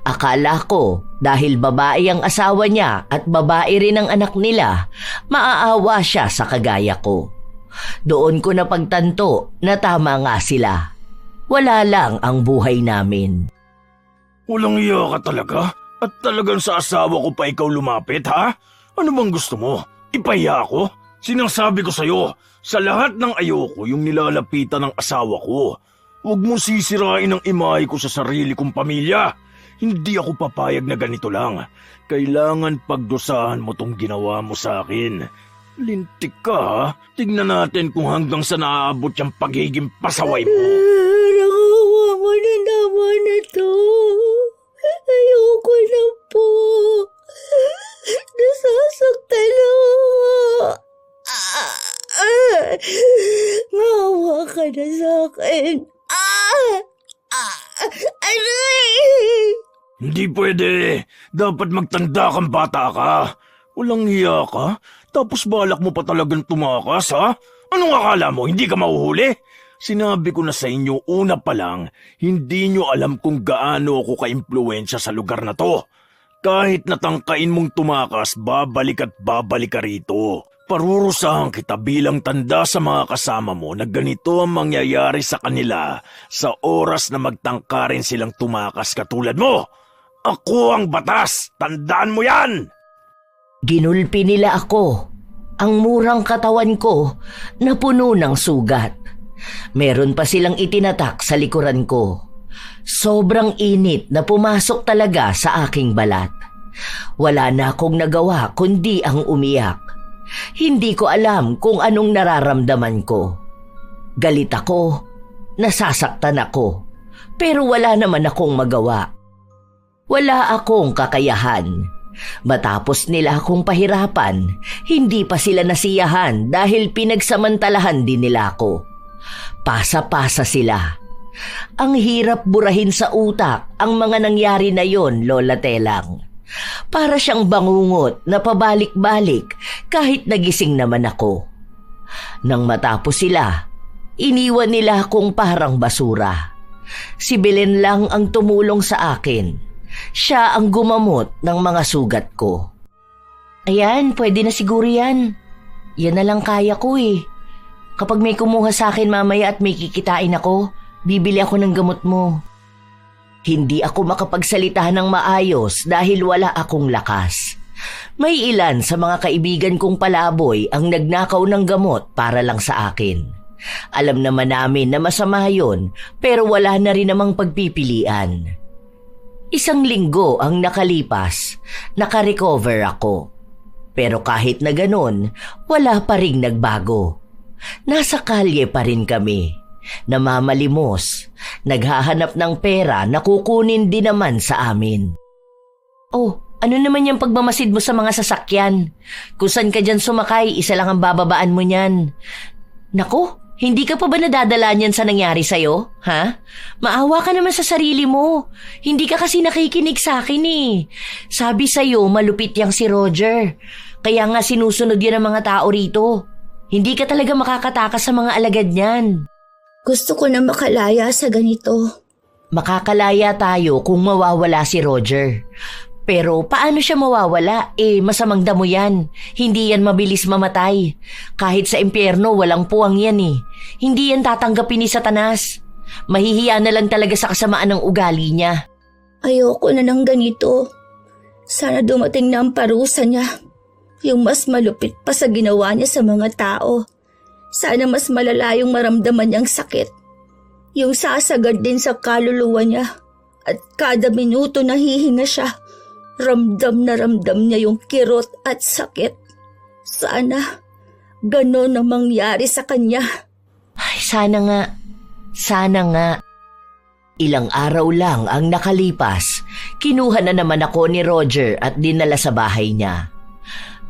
Akala ko dahil babae ang asawa niya at babae rin ang anak nila, maaawa siya sa kagaya ko. Doon ko napagtanto na tama nga sila. Wala lang ang buhay namin. Walang iya ka talaga? At talagang sa asawa ko pa ikaw lumapit, ha? Ano bang gusto mo? Ipahiya ako? Sinasabi ko sa'yo, sa lahat ng ayoko yung nilalapitan ng asawa ko. Huwag mo sisirain ang imahe ko sa sarili kong pamilya. Hindi ako papayag na ganito lang. Kailangan pagdusahan mo tong ginawa mo sa akin. Lintik ka, ha? Tignan natin kung hanggang sa naaabot yung pagiging pasaway mo. Nakawa mo na naman ito. Ayoko na po. Nasasaktan ako. Maawa ka na sa akin. Aray! Hindi pwede. Dapat magtanda kang bata ka. Walang hiya ka? Tapos balak mo pa talagang tumakas, ha? Anong akala mo? Hindi ka mahuhuli? Sinabi ko na sa inyo una pa lang, hindi nyo alam kung gaano ako ka-impluensya sa lugar na to. Kahit natangkain mong tumakas, babalik at babalik ka rito. Parurusahan kita bilang tanda sa mga kasama mo na ganito ang mangyayari sa kanila sa oras na magtangkarin silang tumakas katulad mo. Ako ang batas! Tandaan mo yan! Ginulpi nila ako. Ang murang katawan ko na puno ng sugat. Meron pa silang itinatak sa likuran ko. Sobrang init na pumasok talaga sa aking balat. Wala na akong nagawa kundi ang umiyak. Hindi ko alam kung anong nararamdaman ko. Galit ako, nasasaktan ako, pero wala naman akong magawa. Wala akong kakayahan. Matapos nila akong pahirapan, hindi pa sila nasiyahan dahil pinagsamantalahan din nila ako. Pasa-pasa sila. Ang hirap burahin sa utak ang mga nangyari na yon, Lola Telang. Para siyang bangungot na pabalik-balik kahit nagising naman ako. Nang matapos sila, iniwan nila akong parang basura. Si Belen lang ang tumulong sa akin. Siya ang gumamot ng mga sugat ko. Ayan, pwede na siguro yan. Yan na lang kaya ko eh. Kapag may kumuha sa akin mamaya at may kikitain ako, bibili ako ng gamot mo. Hindi ako makapagsalita ng maayos dahil wala akong lakas. May ilan sa mga kaibigan kong palaboy ang nagnakaw ng gamot para lang sa akin. Alam naman namin na masama yun, pero wala na rin namang pagpipilian. 1 linggo ang nakalipas, nakarecover ako. Pero kahit na ganun, wala pa ring nagbago. Nasa kalye pa rin kami. Namamalimos, naghahanap ng pera na kukunin din naman sa amin. Oh, ano naman yung pagmamasid mo sa mga sasakyan? Kung saan ka dyan sumakay, isa lang ang bababaan mo niyan. Naku, hindi ka pa ba nadadala niyan sa nangyari sa'yo? Ha? Maawa ka naman sa sarili mo. Hindi ka kasi nakikinig sa akin eh. Sabi sa'yo, malupit yang si Roger. Kaya nga sinusunod yan ng mga tao rito. Hindi ka talaga makakatakas sa mga alagad niyan. Gusto ko na makalaya sa ganito. Makakalaya tayo kung mawawala si Roger. Pero paano siya mawawala? Masamang damo yan. Hindi yan mabilis mamatay. Kahit sa impyerno, walang puwang yan eh. Hindi yan tatanggapin ni Satanas. Mahihiya na lang talaga sa kasamaan ng ugali niya. Ayoko na ng ganito. Sana dumating na ang parusa niya. Yung mas malupit pa sa ginawa niya sa mga tao. Sana mas malala yung maramdaman niyang sakit. Yung sasagad din sa kaluluwa niya. At kada minuto nahihinga siya. Ramdam na ramdam niya yung kirot at sakit. Sana ganon ang mangyari sa kanya. Ay, sana nga. Sana nga. Ilang araw lang ang nakalipas, kinuha na naman ako ni Roger at dinala sa bahay niya.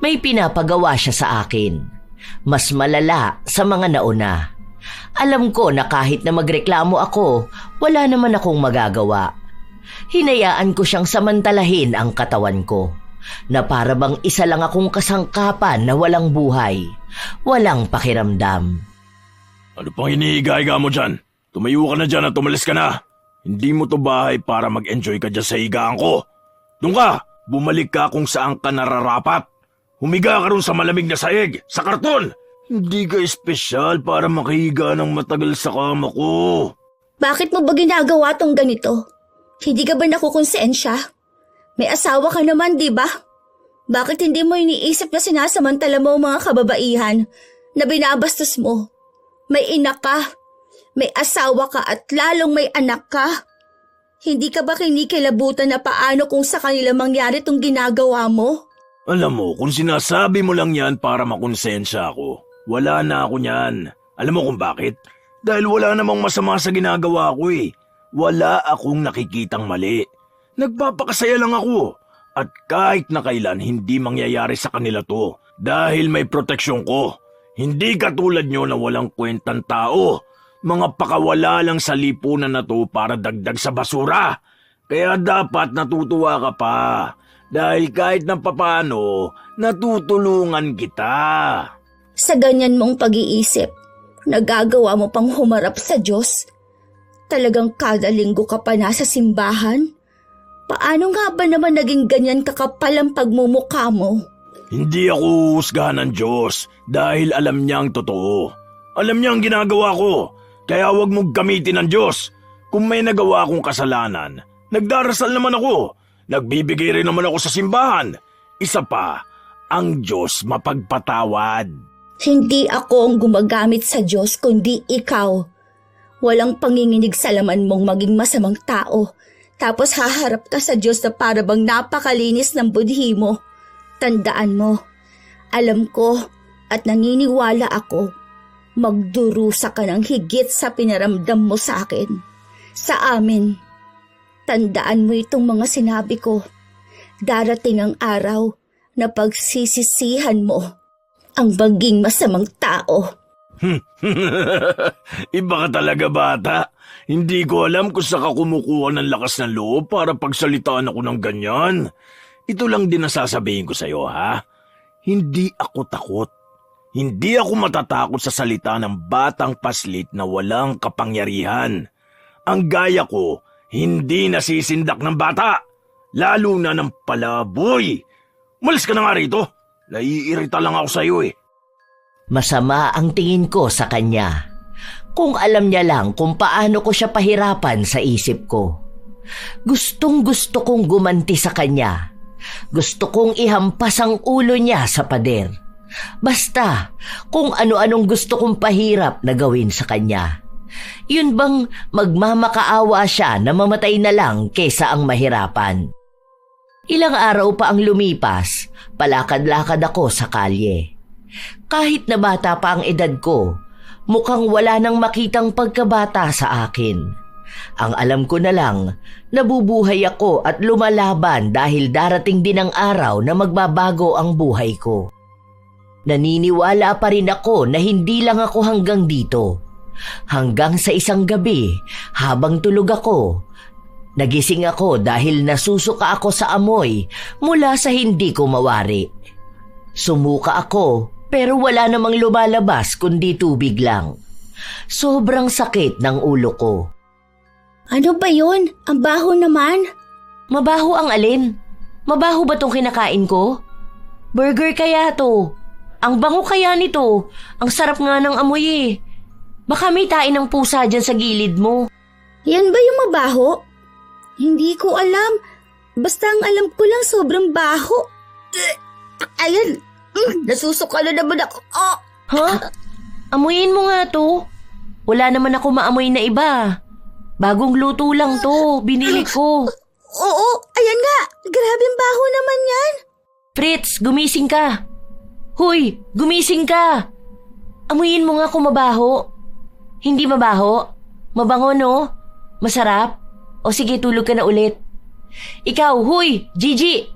May pinapagawa siya sa akin. Mas malala sa mga nauna. Alam ko na kahit na magreklamo ako, wala naman akong magagawa. Hinayaan ko siyang samantalahin ang katawan ko, na para bang isa lang akong kasangkapan na walang buhay, walang pakiramdam. Ano pang hinihiga-higa mo dyan? Tumayo ka na dyan at tumalis ka na. Hindi mo to bahay para mag-enjoy ka dyan sa higaan ko. Doon ka, bumalik ka kung saan ka nararapat. Humiga ka ron sa malamig na saig, sa karton. Hindi ka espesyal para makahiga ng matagal sa kama ko. Bakit mo ba ginagawa tong ganito? Hindi ka ba nakukonsensya? May asawa ka naman, di ba? Bakit hindi mo iniisip na sinasamantala mo ang mga kababaihan na binabastos mo? May ina ka, may asawa ka at lalong may anak ka. Hindi ka ba kinikilabutan na paano kung sa kanila mangyari itong ginagawa mo? Alam mo, kung sinasabi mo lang yan para makonsensya ako, wala na ako niyan. Alam mo kung bakit? Dahil wala namang masama sa ginagawa ko eh. Wala akong nakikitang mali. Nagpapakasaya lang ako. At kahit na kailan hindi mangyayari sa kanila to dahil may proteksyon ko. Hindi katulad nyo na walang kwentang tao. Mga pakawala lang sa lipunan na to para dagdag sa basura. Kaya dapat natutuwa ka pa. Dahil kahit na papano, natutulungan kita. Sa ganyan mong pag-iisip, nagagawa mo pang humarap sa Diyos? Talagang kada linggo ka pa nasa simbahan? Paano nga ba naman naging ganyan kakapal ang pagmumukha mo? Hindi ako husgahan ng Diyos dahil alam niya ang totoo. Alam niya ang ginagawa ko, kaya huwag mong gamitin ng Diyos. Kung may nagawa akong kasalanan, nagdarasal naman ako. Nagbibigay rin naman ako sa simbahan. Isa pa, ang Diyos mapagpatawad. Hindi ako ang gumagamit sa Diyos kundi ikaw. Walang panginginig sa laman mong maging masamang tao. Tapos haharap ka sa Diyos na para bang napakalinis ng budhi mo. Tandaan mo, alam ko at naniniwala ako, magdurusa ka ng higit sa pinaramdam mo sa akin. Sa amin, tandaan mo itong mga sinabi ko. Darating ang araw na pagsisisihan mo ang maging masamang tao. Iba ka talaga, bata. Hindi ko alam kung saan ka kumukuha ng lakas ng loob para pagsalitaan ako ng ganyan. Ito lang din nasasabihin ko sa'yo, ha? Hindi ako takot. Hindi ako matatakot sa salita ng batang paslit na walang kapangyarihan. Ang gaya ko, hindi nasisindak ng bata. Lalo na ng palaboy. Malis ka na nga rito. Naiirita lang ako sa'yo eh. Masama ang tingin ko sa kanya. Kung alam niya lang kung paano ko siya pahirapan sa isip ko. Gustong-gusto kong gumanti sa kanya. Gusto kong ihampas ang ulo niya sa pader. Basta kung ano-anong gusto kong pahirap na gawin sa kanya. Yun bang magmamakaawa siya na mamatay na lang kesa ang mahirapan. Ilang araw pa ang lumipas, palakad-lakad ako sa kalye. Kahit na bata pa ang edad ko, mukhang wala nang makitang pagkabata sa akin. Ang alam ko na lang, nabubuhay ako at lumalaban dahil darating din ang araw na magbabago ang buhay ko. Naniniwala pa rin ako na hindi lang ako hanggang dito. Hanggang sa isang gabi, habang tulog ako, nagising ako dahil nasusuka ako sa amoy mula sa hindi ko mawari. Sumuka ako pero wala namang lumalabas kundi tubig lang. Sobrang sakit ng ulo ko. Ano ba yun? Ang baho naman. Mabaho ang alin? Mabaho ba tong kinakain ko? Burger kaya to? Ang bango kaya nito? Ang sarap nga ng amoy eh. Baka may tain ng pusa dyan sa gilid mo. Yan ba yung mabaho? Hindi ko alam. Basta ang alam ko lang sobrang baho. Ayan. Nasusuka na naman ako. Oh. Ha? Amuyin mo nga to. Wala naman ako maamoy na iba. Bagong luto lang to. Binili ko. Oo, ayan nga. Grabing baho naman yan. Fritz, gumising ka. Hoy, gumising ka! Amuyin mo nga kung mabaho. Hindi mabaho? Mabango, no? Masarap? O sige, tulog ka na ulit. Ikaw, huy, Gigi!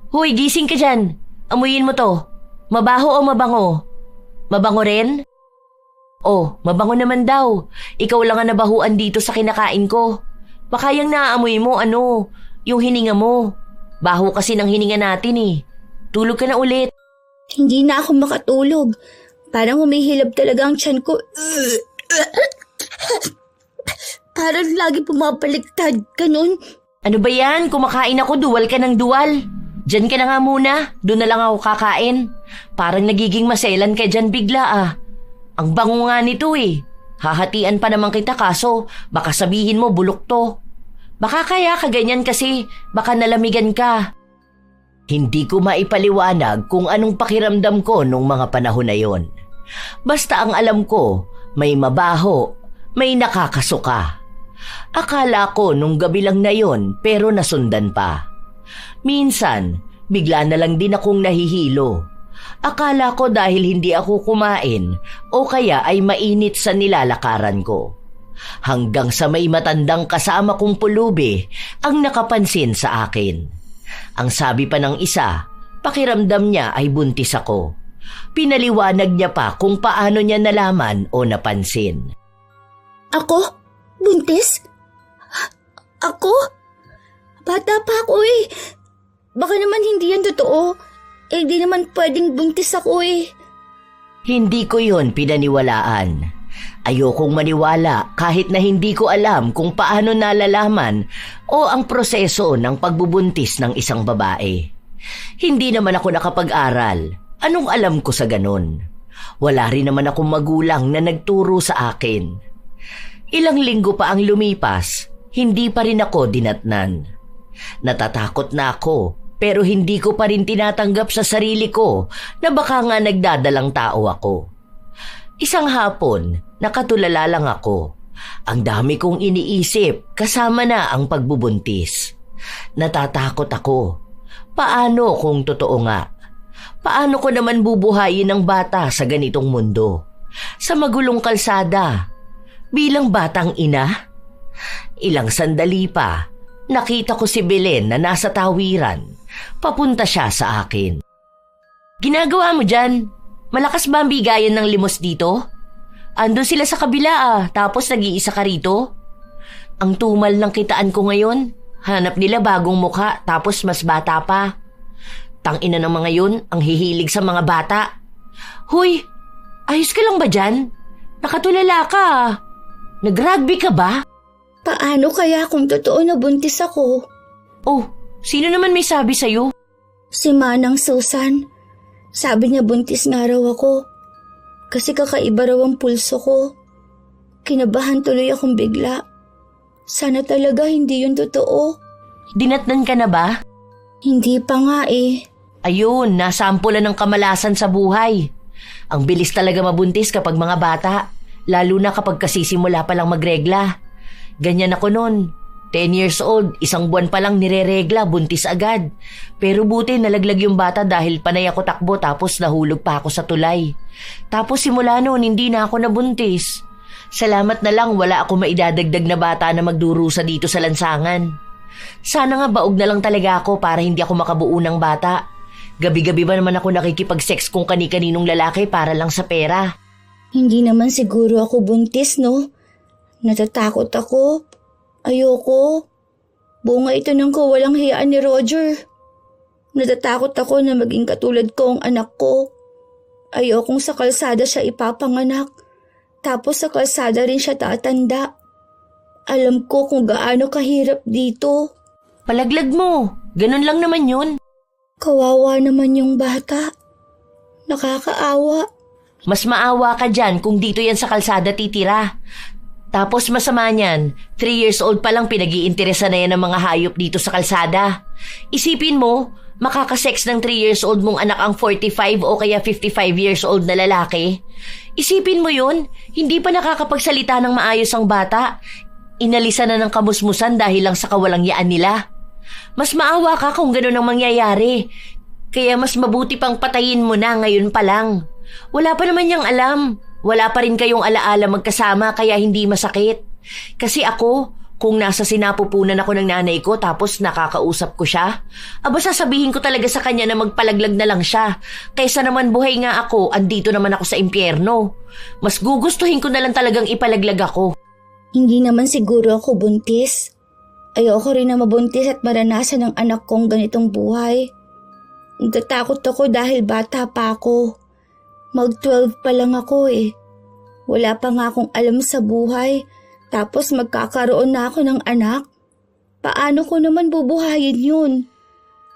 Huy, gising ka dyan. Amuyin mo to. Mabaho o mabango? Mabango rin? Oh, mabango naman daw. Ikaw lang ang nabahuan dito sa kinakain ko. Baka yung naaamoy mo, yung hininga mo. Baho kasi ng hininga natin eh. Tulog ka na ulit. Hindi na ako makatulog. Parang humihilab talaga ang tiyan ko. Parang lagi pumapaliktad. Ganun. Ano ba yan? Kumakain ako, duwal ka ng duwal. Diyan ka na nga muna. Doon na lang ako kakain. Parang nagiging maselan ka dyan bigla ah. Ang bango nga nito eh. Hahatian pa naman kita kaso baka sabihin mo bulok to. Baka kaya kaganyan kasi baka nalamigan ka. Hindi ko maipaliwanag kung anong pakiramdam ko nung mga panahon na yon. Basta ang alam ko, may mabaho, may nakakasuka. Akala ko nung gabi lang na yon pero nasundan pa. Minsan, bigla na lang din akong nahihilo. Akala ko dahil hindi ako kumain o kaya ay mainit sa nilalakaran ko. Hanggang sa may matandang kasama kong pulubi ang nakapansin sa akin. Ang sabi pa ng isa, pakiramdam niya ay buntis ako. Pinaliwanag niya pa kung paano niya nalaman o napansin. Ako? Buntis? Ako? Bata pa ako eh. Baka naman hindi yan totoo. Eh di naman pwedeng buntis ako eh. Hindi ko yon pinaniwalaan. Ayokong maniwala kahit na hindi ko alam kung paano nalalaman o ang proseso ng pagbubuntis ng isang babae. Hindi naman ako nakapag-aral. Anong alam ko sa ganun? Wala rin naman akong magulang na nagturo sa akin. Ilang linggo pa ang lumipas, hindi pa rin ako dinatnan. Natatakot na ako pero hindi ko pa rin tinatanggap sa sarili ko na baka nga nagdadalang tao ako. Isang hapon, nakatulala lang ako. Ang dami kong iniisip kasama na ang pagbubuntis. Natatakot ako. Paano kung totoo nga? Paano ko naman bubuhayin ang bata sa ganitong mundo? Sa magulong kalsada? Bilang batang ina? Ilang sandali pa, nakita ko si Belen na nasa tawiran. Papunta siya sa akin. Ginagawa mo dyan? Malakas ba ang bigayan ng limos dito? Ando sila sa kabila tapos nag-iisa ka rito? Ang tumal ng kitaan ko ngayon. Hanap nila bagong mukha tapos mas bata pa. Tangina ng mga yun, ang hihilig sa mga bata. Huy, ayos ka lang ba dyan? Nakatulala ka Nag-rugby ka ba? Paano kaya kung totoo na buntis ako? Oh, sino naman may sabi sa'yo? Si Manang Susan. Sabi niya buntis nga raw ako. Kasi kakaiba raw ang pulso ko. Kinabahan tuloy akong bigla. Sana talaga hindi yun totoo. Dinatnan ka na ba? Hindi pa nga eh. Ayun, nasampulan ng kamalasan sa buhay. Ang bilis talaga mabuntis kapag mga bata. Lalo na kapag kasisimula pa lang magregla. Ganyan ako nun. 10 years old, 1 buwan pa lang nireregla, buntis agad. Pero buti nalaglag yung bata dahil panay ako takbo tapos nahulog pa ako sa tulay. Tapos simula noon hindi na ako nabuntis. Salamat na lang wala ako maidadagdag na bata na magdurusa dito sa lansangan. Sana nga baog na lang talaga ako para hindi ako makabuo ng bata. Gabi-gabi ba naman ako nakikipag-sex kung kani-kaninong lalaki para lang sa pera? Hindi naman siguro ako buntis, no? Natatakot ako. Ayoko. Bunga ito ng kawalang hiyaan ni Roger. Natatakot ako na maging katulad ko ang anak ko. Ayokong sa kalsada siya ipapanganak. Tapos sa kalsada rin siya tatanda. Alam ko kung gaano kahirap dito. Palaglag mo. Ganun lang naman yun. Kawawa naman yung bata. Nakakaawa. Mas maawa ka dyan kung dito yan sa kalsada titira. Tapos masama niyan, 3 years old pa lang pinag-iinteresa na yan ng mga hayop dito sa kalsada. Isipin mo, makakasex ng 3 years old mong anak ang 45 o kaya 55 years old na lalaki. Isipin mo yun, hindi pa nakakapagsalita ng maayos ang bata. Inalisan na ng kamusmusan dahil lang sa kawalang yaan nila. Mas maawa ka kung ganun ang mangyayari. Kaya mas mabuti pang patayin mo na ngayon pa lang. Wala pa naman niyang alam. Wala pa rin kayong alaala magkasama kaya hindi masakit. Kasi ako, kung nasa sinapupunan ako ng nanay ko tapos nakakausap ko siya, sasabihin ko talaga sa kanya na magpalaglag na lang siya. Kaysa naman buhay nga ako, andito naman ako sa impyerno. Mas gugustuhin ko na lang talagang ipalaglag ako. Hindi naman siguro ako buntis. Ayoko rin na mabuntis at maranasan ng anak kong ganitong buhay. Natatakot ako dahil bata pa ako. Mag-12 pa lang ako eh. Wala pa nga akong alam sa buhay. Tapos magkakaroon na ako ng anak. Paano ko naman bubuhayin yun?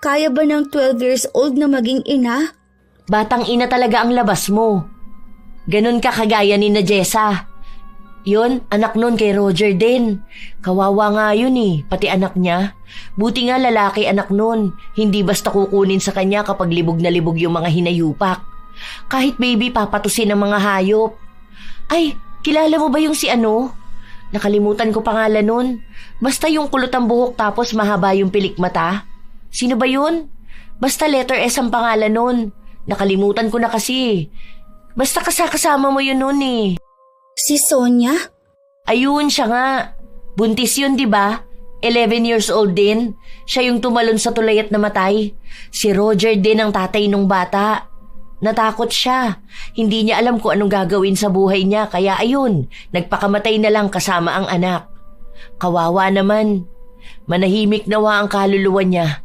Kaya ba ng 12 years old na maging ina? Batang ina talaga ang labas mo. Ganon ka kagaya ni na Jessa. Yun, anak nun kay Roger din. Kawawa nga yun eh, pati anak niya. Buti nga lalaki anak nun. Hindi basta kukunin sa kanya kapag libog na libog yung mga hinayupak. Kahit baby papatusin ng mga hayop. Ay, kilala mo ba yung si ano? Nakalimutan ko pangalan nun. Basta yung kulot ang buhok tapos mahaba yung pilik mata. Sino ba yun? Basta letter S ang pangalan nun. Nakalimutan ko na kasi. Basta kasama mo yun nun eh. Si Sonia? Ayun siya nga. Buntis yun, di ba? 11 years old din. Siya yung tumalon sa tulay at namatay. Si Roger din ang tatay nung bata. Natakot siya. Hindi niya alam kung anong gagawin sa buhay niya kaya ayun, nagpakamatay na lang kasama ang anak. Kawawa naman. Manahimik nawa ang kaluluwa niya.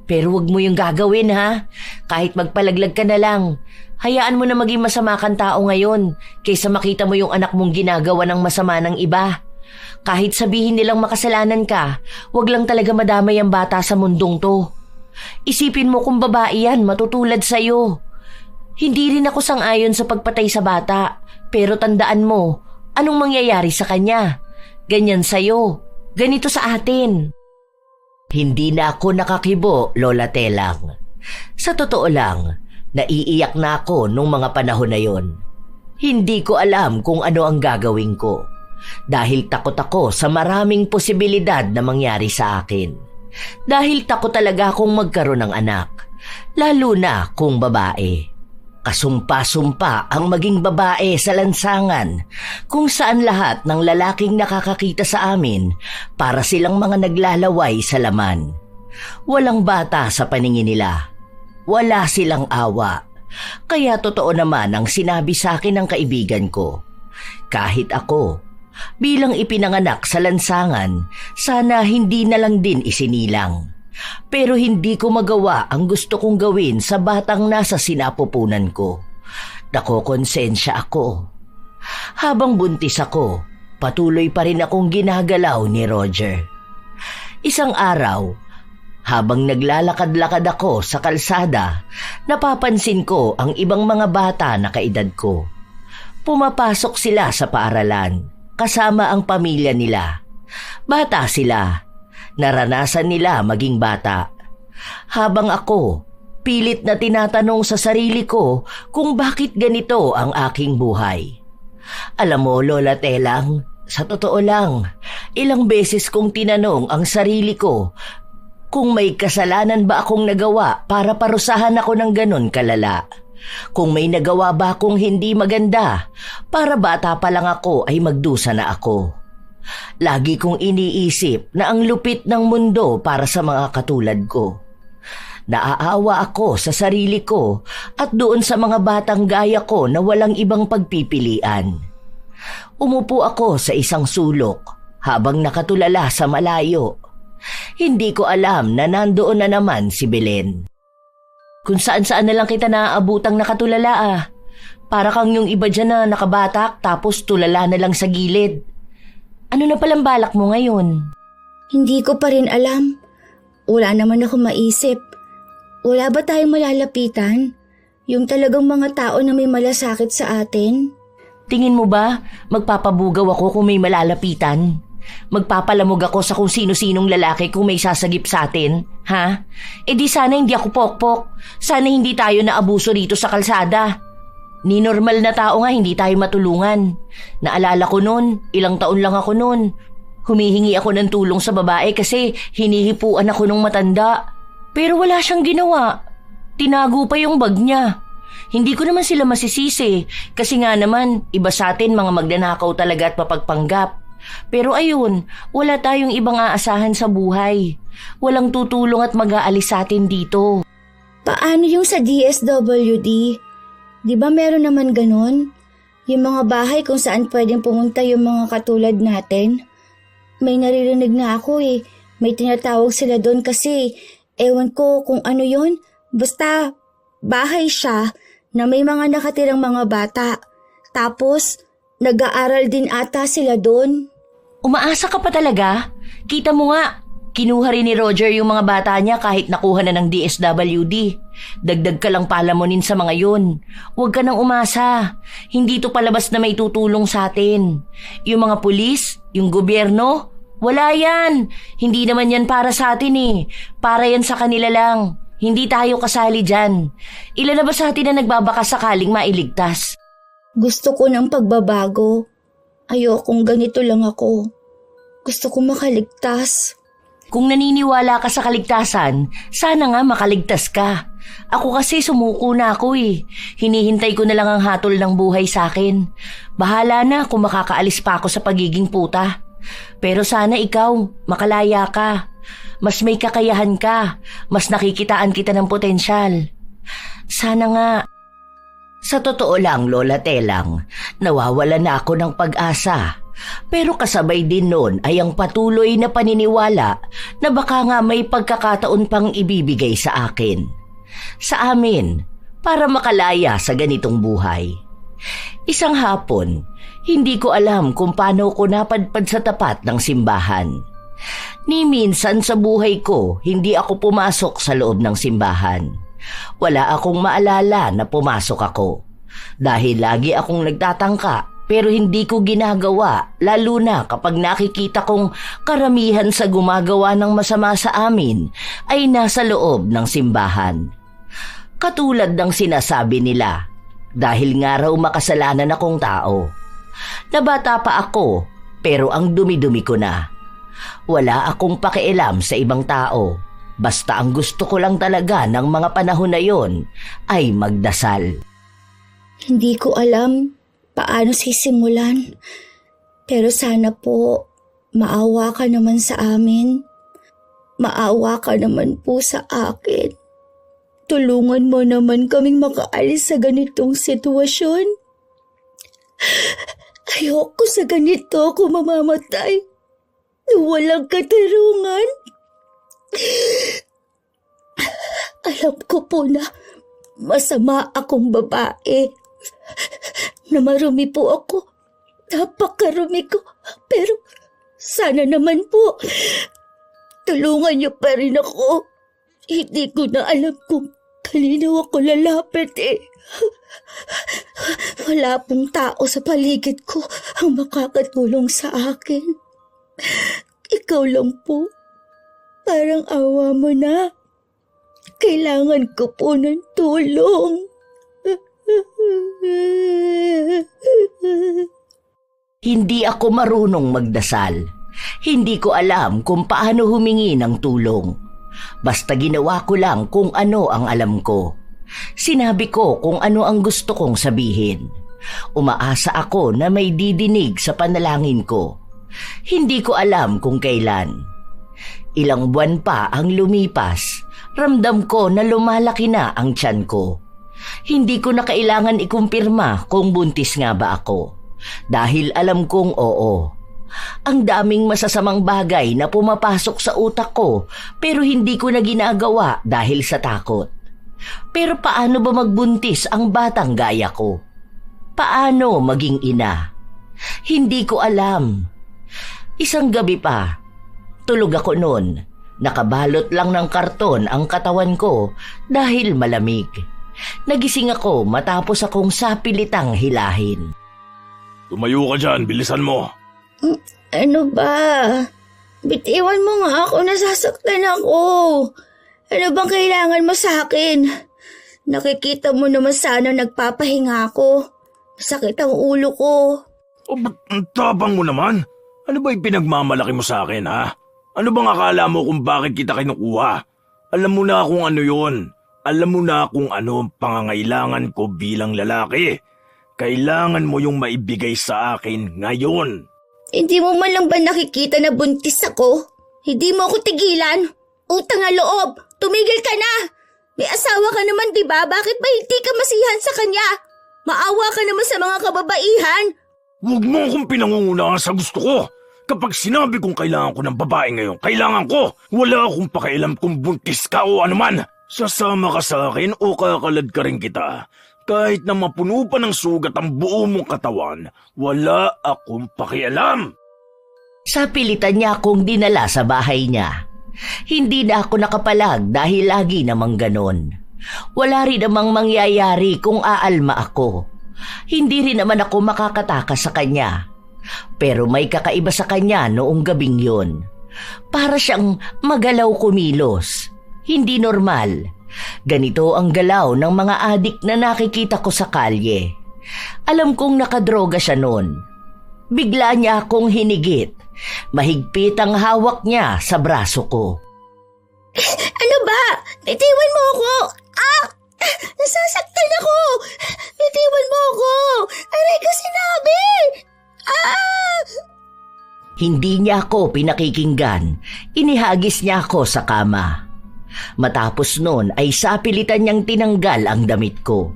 Pero wag mo yung gagawin ha. Kahit magpalaglag ka na lang. Hayaan mo na maging masama kang tao ngayon kaysa makita mo yung anak mong ginagawa ng masama ng iba. Kahit sabihin nilang makasalanan ka, wag lang talaga madamay ang bata sa mundong to. Isipin mo kung babae yan, matutulad sa'yo. Hindi rin ako sang-ayon sa pagpatay sa bata, pero tandaan mo, anong mangyayari sa kanya? Ganyan sa'yo, ganito sa atin. Hindi na ako nakakibo, Lola Telang. Sa totoo lang, naiiyak na ako nung mga panahon na yon. Hindi ko alam kung ano ang gagawin ko dahil takot ako sa maraming posibilidad na mangyari sa akin. Dahil takot talaga akong magkaroon ng anak, lalo na kung babae. Kasumpa-sumpa ang maging babae sa lansangan kung saan lahat ng lalaking nakakakita sa amin para silang mga naglalaway sa laman. Walang bata sa paningin nila. Wala silang awa. Kaya totoo naman ang sinabi sa akin ng kaibigan ko. Kahit ako, bilang ipinanganak sa lansangan, sana hindi na lang din isinilang. Pero hindi ko magawa ang gusto kong gawin sa batang nasa sinapupunan ko. Nakokonsensya ako. Habang buntis ako, patuloy pa rin akong ginagalaw ni Roger. Isang araw, habang naglalakad-lakad ako sa kalsada, napapansin ko ang ibang mga bata na kaedad ko. Pumapasok sila sa paaralan, kasama ang pamilya nila. Bata sila. Naranasan nila maging bata. Habang ako, pilit na tinatanong sa sarili ko kung bakit ganito ang aking buhay. Alam mo, Lola Telang, sa totoo lang, ilang beses kong tinanong ang sarili ko kung may kasalanan ba akong nagawa para parusahan ako ng ganon kalala. Kung may nagawa ba akong hindi maganda para bata pa lang ako ay magdusa na ako. Lagi kong iniisip na ang lupit ng mundo para sa mga katulad ko. Naaawa ako sa sarili ko at doon sa mga batang gaya ko na walang ibang pagpipilian. Umupo ako sa isang sulok habang nakatulala sa malayo. Hindi ko alam na nandoon na naman si Belen. Kung saan-saan na lang kita naaabutang nakatulala ah. Para kang yung iba dyan na nakabatak tapos tulala na lang sa gilid. Ano na palang balak mo ngayon? Hindi ko pa rin alam. Wala naman ako maisip. Wala ba tayong malalapitan? Yung talagang mga tao na may malasakit sa atin? Tingin mo ba magpapabugaw ako kung may malalapitan? Magpapalamog ako sa kung sino-sinong lalaki kung may sasagip sa atin? Ha? E di sana hindi ako pokpok. Sana hindi tayo naabuso rito sa kalsada. Ni normal na tao nga hindi tayo matulungan. Naalala ko noon, ilang taon lang ako noon. Humihingi ako ng tulong sa babae kasi hinihipuan ako ng matanda. Pero wala siyang ginawa. Tinago pa yung bag niya. Hindi ko naman sila masisisi kasi nga naman iba sa atin mga magnanakaw talaga at mapagpanggap. Pero ayun, wala tayong ibang aasahan sa buhay. Walang tutulong at mag-aalis sa atin dito. Paano yung sa DSWD? Di ba meron naman ganun? Yung mga bahay kung saan pwedeng pumunta yung mga katulad natin? May naririnig na ako eh. May tinatawag sila doon kasi ewan ko kung ano yun. Basta bahay siya na may mga nakatirang mga bata. Tapos, nag-aaral din ata sila doon. Umaasa ka pa talaga? Kita mo nga, kinuha rin ni Roger yung mga bata niya kahit nakuha na ng DSWD. Dagdag ka lang palamunin sa mga yun. Huwag ka nang umasa. Hindi to palabas na may tutulong sa atin. Yung mga pulis, yung gobyerno, wala yan. Hindi naman yan para sa atin eh. Para yan sa kanila lang. Hindi tayo kasali dyan. Ilan na ba sa atin na nagbabaka sakaling mailigtas? Gusto ko ng pagbabago. Ayokong ganito lang ako. Gusto ko makaligtas. Kung naniniwala ka sa kaligtasan, sana nga makaligtas ka. Ako kasi sumuko na ako eh. Hinihintay ko na lang ang hatol ng buhay sa akin. Bahala na kung makakaalis pa ako sa pagiging puta. Pero sana ikaw, makalaya ka. Mas may kakayahan ka. Mas nakikitaan kita ng potensyal. Sana nga. Sa totoo lang, Lola Telang, nawawala na ako ng pag-asa. Pero kasabay din nun ay ang patuloy na paniniwala na baka nga may pagkakataon pang ibibigay sa akin. Sa amin, para makalaya sa ganitong buhay. Isang hapon, hindi ko alam kung paano ko napadpad sa tapat ng simbahan. Ni minsan sa buhay ko, hindi ako pumasok sa loob ng simbahan. Wala akong maalala na pumasok ako. Dahil lagi akong nagtatangka pero hindi ko ginagawa, lalo na kapag nakikita kong karamihan sa gumagawa ng masama sa amin ay nasa loob ng simbahan. Katulad ng sinasabi nila, dahil nga raw makasalanan akong tao. Nabata pa ako pero ang dumi-dumi ko na. Wala akong pakialam sa ibang tao. Basta ang gusto ko lang talaga ng mga panahon na yon ay magdasal. Hindi ko alam paano sisimulan. Pero sana po, maawa ka naman sa amin. Maawa ka naman po sa akin. Tulungan mo naman kaming makaalis sa ganitong sitwasyon. Ayoko sa ganito ako mamamatay. Walang katarungan. Alam ko po na masama akong babae. Na marumi po ako. Napakarumi ko. Pero sana naman po, tulungan niyo pa rin ako. Hindi ko na alam kung kanino ako lalapit eh. Wala pong tao sa paligid ko ang makakatulong sa akin. Ikaw lang po. Parang awa mo na. Kailangan ko po ng tulong. Hindi ako marunong magdasal. Hindi ko alam kung paano humingi ng tulong. Basta ginawa ko lang kung ano ang alam ko. Sinabi ko kung ano ang gusto kong sabihin. Umaasa ako na may didinig sa panalangin ko. Hindi ko alam kung kailan. Ilang buwan pa ang lumipas, ramdam ko na lumalaki na ang tiyan ko. Hindi ko na kailangan ikumpirma kung buntis nga ba ako. Dahil alam kong oo. Ang daming masasamang bagay na pumapasok sa utak ko pero hindi ko na ginagawa dahil sa takot. Pero paano ba magbuntis ang batang gaya ko? Paano maging ina? Hindi ko alam. Isang gabi pa, tulog ako noon. Nakabalot lang ng karton ang katawan ko dahil malamig. Nagising ako matapos akong sapilitang hilahin. Tumayo ka dyan, bilisan mo. Ano ba? Bitiwan mo nga ako, nasasaktan ako. Ano bang kailangan mo sa akin? Nakikita mo naman sana nagpapahinga ako. Sakit ang ulo ko. O ba't ang tapang mo naman? Ano ba yung pinagmamalaki mo sa akin, ha? Ano bang akala mo kung bakit kita kinukuha? Alam mo na kung ano yon. Alam mo na kung ano ang pangangailangan ko bilang lalaki. Kailangan mo yung maibigay sa akin ngayon. Hindi mo man lang ba nakikita na buntis ako? Hindi mo ako tigilan. Utang nga loob, tumigil ka na. May asawa ka naman, di ba? Bakit ba hindi ka masihan sa kanya? Maawa ka naman sa mga kababaihan. Huwag mo akong pinangungunahan sa gusto ko. Kapag sinabi kong kailangan ko ng babae ngayon, kailangan ko. Wala akong pakialam kung buntis ka o anuman. Sasama ka sa akin o kakalad ka rin kita. Kahit na mapuno pa ng sugat ang buo mong katawan, wala akong pakialam. Sa pilitan niya akong dinala sa bahay niya. Hindi na ako nakapalag dahil lagi namang ganon. Wala rin namang mangyayari kung aalma ako. Hindi rin naman ako makakatakas sa kanya. Pero may kakaiba sa kanya noong gabing yun. Para siyang magalaw kumilos. Hindi normal. Ganito ang galaw ng mga adik na nakikita ko sa kalye. Alam kong nakadroga siya noon. Bigla niya akong hinigit. Mahigpit ang hawak niya sa braso ko. Ano ba? Bitiwan mo ako! Ah! Nasasaktan ako! Bitiwan mo ako! Aray ko sinabi! Ah! Hindi niya ako pinakikinggan. Inihagis niya ako sa kama. Matapos noon ay sapilitan niyang tinanggal ang damit ko.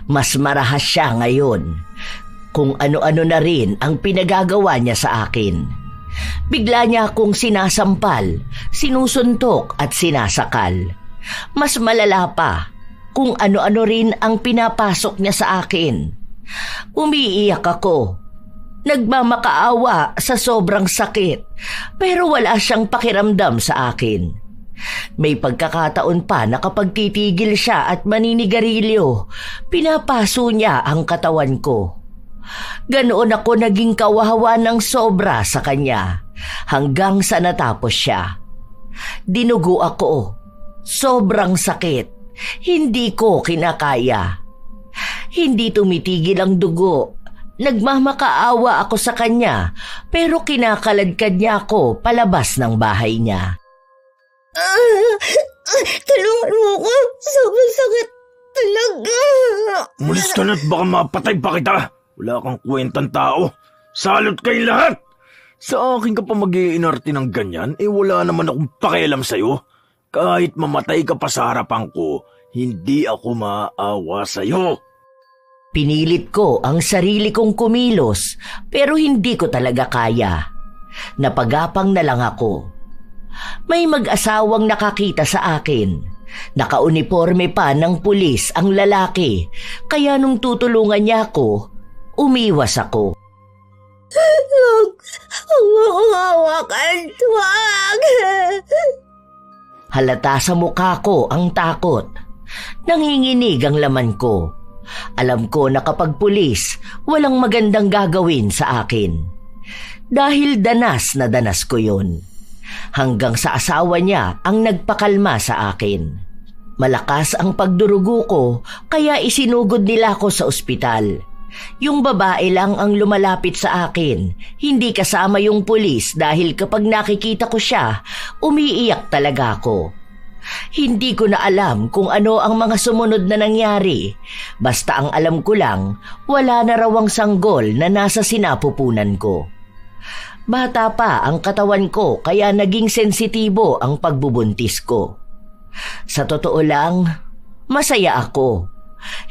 Mas marahas siya ngayon. Kung ano-ano na rin ang pinagagawa niya sa akin. Bigla niya akong sinasampal, sinusuntok at sinasakal. Mas malala pa kung ano-ano rin ang pinapasok niya sa akin. Umiiyak ako. Nagmamakaawa sa sobrang sakit, pero wala siyang pakiramdam sa akin. May pagkakataon pa na kapag titigil siya at maninigarilyo, pinapaso niya ang katawan ko. Ganoon ako naging kawawa ng sobra sa kanya hanggang sa natapos siya. Dinugo ako. Sobrang sakit. Hindi ko kinakaya. Hindi tumitigil ang dugo. Nagmamakaawa ako sa kanya pero kinakaladkad niya ako palabas ng bahay niya. Tulungan mo ako. Sobrang sakit talaga. Mulis ka na't baka mapatay pa kita. Wala kang kwentang tao. Salot kayong lahat. Sa akin ka pa mag-iinarte ng ganyan, wala naman akong pakialam sa'yo. Kahit mamatay ka pa sa harapan ko, hindi ako maawa sa'yo. Pinilit ko ang sarili kong kumilos pero hindi ko talaga kaya. Napagapang na lang ako. May mag-asawang nakakita sa akin. Nakauniforme pa ng pulis ang lalaki, kaya nung tutulungan niya ako, umiwas ako. Huwag mo hawakan. Huwag. Halata sa mukha ko ang takot. Nanginginig ang laman ko. Alam ko na kapag pulis, walang magandang gagawin sa akin. Dahil danas na danas ko yun. Hanggang sa asawa niya ang nagpakalma sa akin. Malakas ang pagdurugo ko kaya isinugod nila ako sa ospital. Yung babae lang ang lumalapit sa akin, hindi kasama yung pulis dahil kapag nakikita ko siya, umiiyak talaga ako. Hindi ko na alam kung ano ang mga sumunod na nangyari. Basta ang alam ko lang, wala na raw ang sanggol na nasa sinapupunan ko. Bata pa ang katawan ko kaya naging sensitibo ang pagbubuntis ko. Sa totoo lang, masaya ako.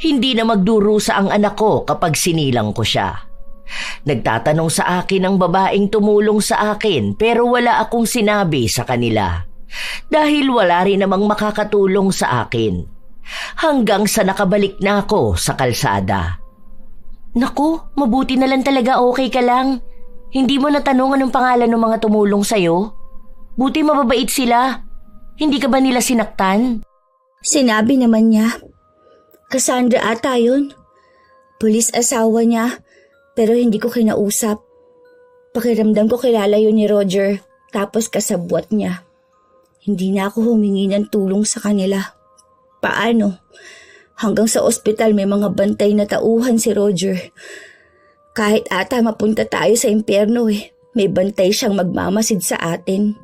Hindi na magdurusa ang anak ko kapag sinilang ko siya. Nagtatanong sa akin ang babaeng tumulong sa akin pero wala akong sinabi sa kanila. Dahil wala rin namang makakatulong sa akin. Hanggang sa nakabalik na ako sa kalsada. Naku, mabuti na lang talaga okay ka lang. Hindi mo natanong anong pangalan ng mga tumulong sa'yo? Buti mababait sila. Hindi ka ba nila sinaktan? Sinabi naman niya. Cassandra ata yun. Pulis asawa niya, pero hindi ko kinausap. Pakiramdam ko kilala yun ni Roger, tapos kasabwat niya. Hindi na ako humingi ng tulong sa kanila. Paano? Hanggang sa ospital may mga bantay na tauhan si Roger. Kahit ata mapunta tayo sa impyerno may bantay siyang magmamasid sa atin.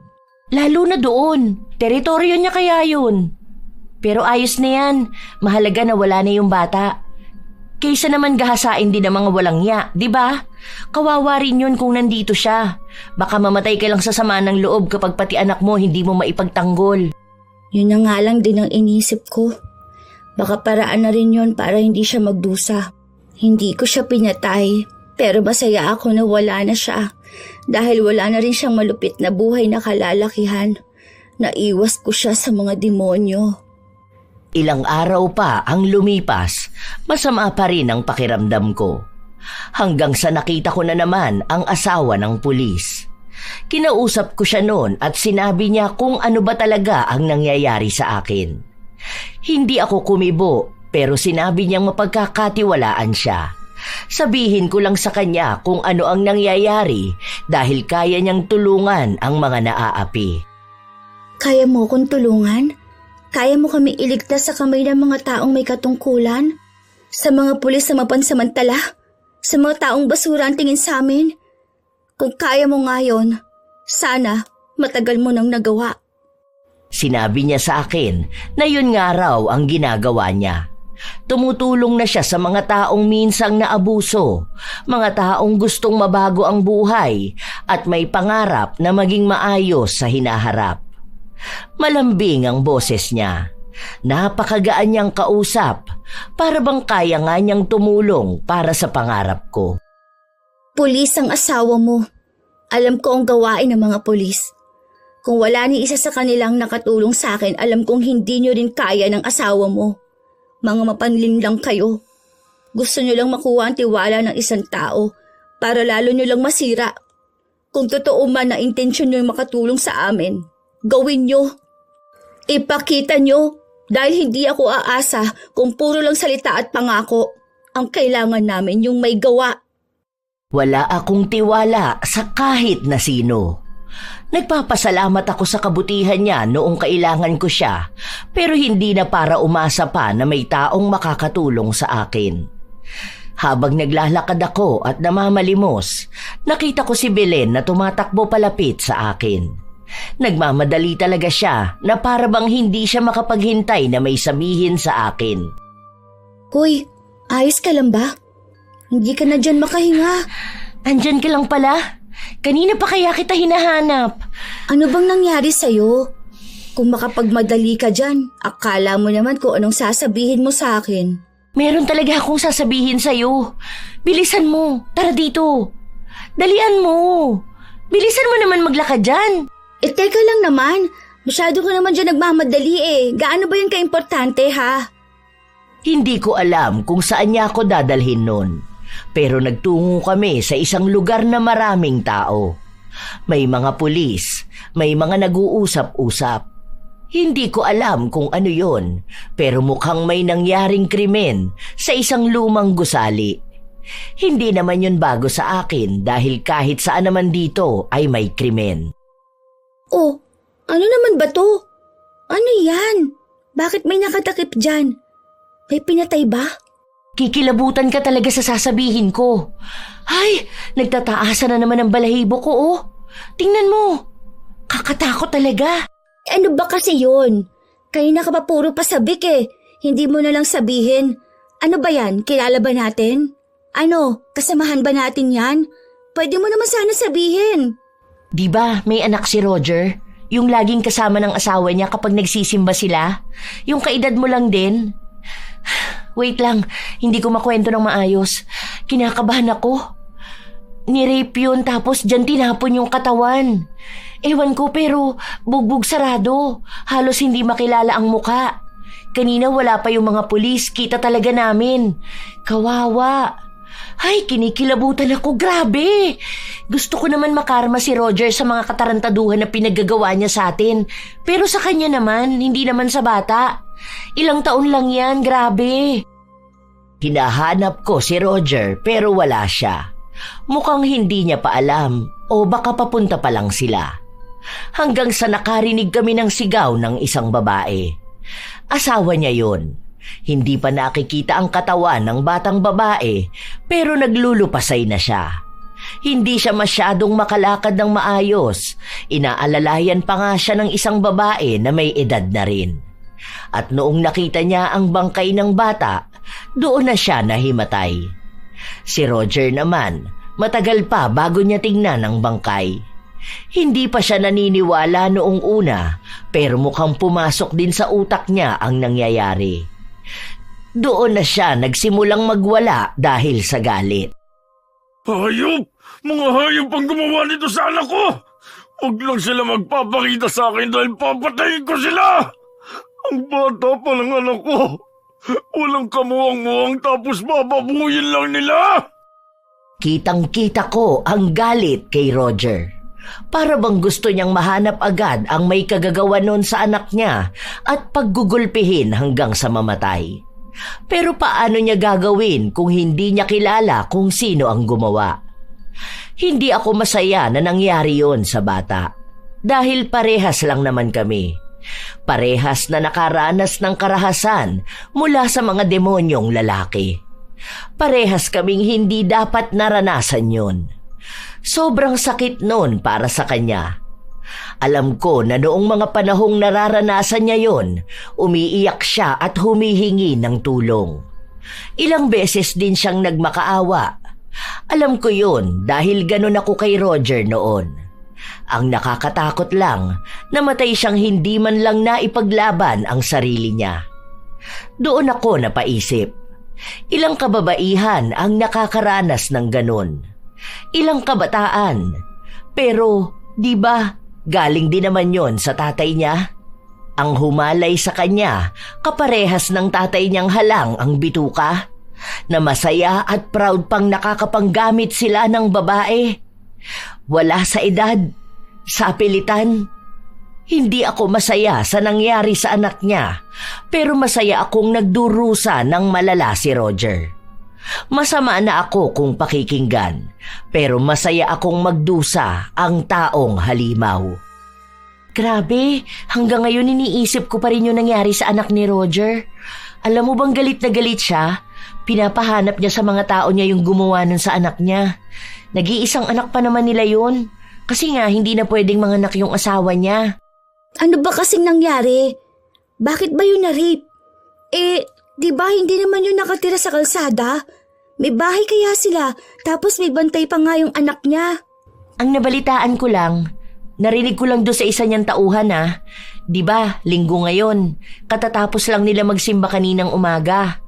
Lalo na doon. Teritoryo niya kaya yun. Pero ayos na yan. Mahalaga na wala na yung bata. Kaysa naman gahasain din ng mga walang ya, di ba? Kawawa rin yun kung nandito siya. Baka mamatay ka lang sa sama ng loob kapag pati anak mo hindi mo maipagtanggol. Yun na nga lang din ang inisip ko. Baka paraan na rin yun para hindi siya magdusa. Hindi ko siya pinatay, pero masaya ako na wala na siya. Dahil wala na rin siyang malupit na buhay na kalalakihan. Naiwas ko siya sa mga demonyo. Ilang araw pa ang lumipas, masama pa rin ang pakiramdam ko. Hanggang sa nakita ko na naman ang asawa ng pulis. Kinausap ko siya noon at sinabi niya kung ano ba talaga ang nangyayari sa akin. Hindi ako kumibo pero sinabi niyang mapagkakatiwalaan siya. Sabihin ko lang sa kanya kung ano ang nangyayari dahil kaya niyang tulungan ang mga naaapi. Kaya mo kong tulungan? Kaya mo kami iligtas sa kamay ng mga taong may katungkulan? Sa mga pulis na mapansamantala? Sa mga taong basura ang tingin sa amin? Kung kaya mo ngayon, sana matagal mo nang nagawa. Sinabi niya sa akin na yun nga raw ang ginagawa niya. Tumutulong na siya sa mga taong minsang naabuso, mga taong gustong mabago ang buhay at may pangarap na maging maayos sa hinaharap. Malambing ang boses niya. Napakagaan niyang kausap, para bang kaya nga niyang tumulong para sa pangarap ko. Pulis ang asawa mo. Alam ko ang gawain ng mga pulis. Kung wala ni isa sa kanilang nakatulong sa akin, alam kong hindi niyo rin kaya ng asawa mo. Mga mapanlin lang kayo. Gusto niyo lang makuha ang tiwala ng isang tao para lalo niyo lang masira. Kung totoo man na intensyon niyo makatulong sa amin, gawin niyo. Ipakita niyo dahil hindi ako aasa kung puro lang salita at pangako. Ang kailangan namin yung may gawa. Wala akong tiwala sa kahit na sino. Nagpapasalamat ako sa kabutihan niya noong kailangan ko siya, pero hindi na para umasa pa na may taong makakatulong sa akin. Habang naglalakad ako at namamalimos, nakita ko si Belen na tumatakbo palapit sa akin. Nagmamadali talaga siya na para bang hindi siya makapaghintay na may sabihin sa akin. Hoy, ayos ka lang ba? Hindi ka na dyan makahinga. Andyan ka lang pala? Kanina pa kaya kita hinahanap. Ano bang nangyari sa'yo? Kung makapagmadali ka dyan, akala mo naman kung anong sasabihin mo sa akin. Meron talaga akong sasabihin sa'yo. Bilisan mo, tara dito. Dalian mo. Bilisan mo naman maglakad dyan. Teka lang naman. Masyado ka naman dyan nagmamadali Gaano ba yan kaimportante ha? Hindi ko alam kung saan niya ako dadalhin nun. Pero nagtungo kami sa isang lugar na maraming tao. May mga pulis, may mga nag-uusap-usap. Hindi ko alam kung ano yon, pero mukhang may nangyaring krimen sa isang lumang gusali. Hindi naman yun bago sa akin dahil kahit saan naman dito ay may krimen. Oh, ano naman ba to? Ano yan? Bakit may nakatakip dyan? May pinatay ba? Kikilabutan ka talaga sa sasabihin ko. Ay, nagtataasan na naman ang balahibo ko Tingnan mo. Kakatakot talaga. Ano ba kasi yun? Kanina ka pa puro pasabik Hindi mo na lang sabihin. Ano ba yan? Kilala ba natin? Ano? Kasamahan ba natin yan? Pwede mo naman sana sabihin. Di ba may anak si Roger? Yung laging kasama ng asawa niya kapag nagsisimba sila? Yung kaedad mo lang din? Wait lang, hindi ko makwento ng maayos. Kinakabahan ako. Ni-rape yun tapos dyan tinapon yung katawan. Ewan ko pero bugbog sarado. Halos hindi makilala ang muka. Kanina wala pa yung mga pulis, kita talaga namin. Kawawa. Ay, kinikilabutan ako, grabe. Gusto ko naman makarma si Roger sa mga katarantaduhan na pinaggagawa niya sa atin. Pero sa kanya naman, hindi naman sa bata. Ilang taon lang yan, grabe. Hinahanap ko si Roger pero wala siya. Mukhang hindi niya pa alam o baka papunta pa lang sila. Hanggang sa nakarinig kami ng sigaw ng isang babae. Asawa niya yun. Hindi pa nakikita ang katawan ng batang babae pero naglulupasay na siya. Hindi siya masyadong makalakad ng maayos. Inaalalayan pa nga siya ng isang babae na may edad na rin. At noong nakita niya ang bangkay ng bata, doon na siya nahimatay. Si Roger naman, matagal pa bago niya tingnan ang bangkay. Hindi pa siya naniniwala noong una, pero mukhang pumasok din sa utak niya ang nangyayari. Doon na siya nagsimulang magwala dahil sa galit. Hayop! Mga hayop ang gumawa nito sa anak ko! Huwag lang sila magpapakita sa akin dahil papatayin ko sila! Ang bata pa ng anak ko! Walang kamuwang-muwang tapos bababuyin lang nila! Kitang-kita ko ang galit kay Roger. Para bang gusto niyang mahanap agad ang may kagagawa nun sa anak niya at paggugulpihin hanggang sa mamatay. Pero paano niya gagawin kung hindi niya kilala kung sino ang gumawa? Hindi ako masaya na nangyari yon sa bata. Dahil parehas lang naman kami. Parehas na nakaranas ng karahasan mula sa mga demonyong lalaki. Parehas kaming hindi dapat naranasan yon. Sobrang sakit nun para sa kanya. Alam ko na noong mga panahong nararanasan niya yon, umiiyak siya at humihingi ng tulong. Ilang beses din siyang nagmakaawa. Alam ko yon dahil ganun ako kay Roger noon. Ang nakakatakot lang, namatay siyang hindi man lang naipaglaban ang sarili niya. Doon ako napaisip, ilang kababaihan ang nakakaranas ng ganun? Ilang kabataan? Pero, di ba, galing din naman yon sa tatay niya? Ang humalay sa kanya, kaparehas ng tatay niyang halang ang bituka, na masaya at proud pang nakakapanggamit sila ng babae. Wala sa edad, sa apelitan. Hindi ako masaya sa nangyari sa anak niya, pero masaya akong nagdurusa ng malala si Roger. Masama na ako kung pakikinggan, pero masaya akong magdusa ang taong halimaw. Grabe, hanggang ngayon iniisip ko pa rin yung nangyari sa anak ni Roger. Alam mo bang galit na galit siya? Pinapahanap niya sa mga tao niya yung gumawa nun sa anak niya. Nag-iisang anak pa naman nila yun. Kasi nga hindi na pwedeng manganak yung asawa niya. Ano ba kasing nangyari? Bakit ba yun na-rape? Di ba hindi naman yun nakatira sa kalsada? May bahay kaya sila, tapos may bantay pa nga yung anak niya. Ang nabalitaan ko lang, narinig ko lang doon sa isa niyang tauhan Di ba, linggo ngayon, katatapos lang nila magsimba kaninang umaga.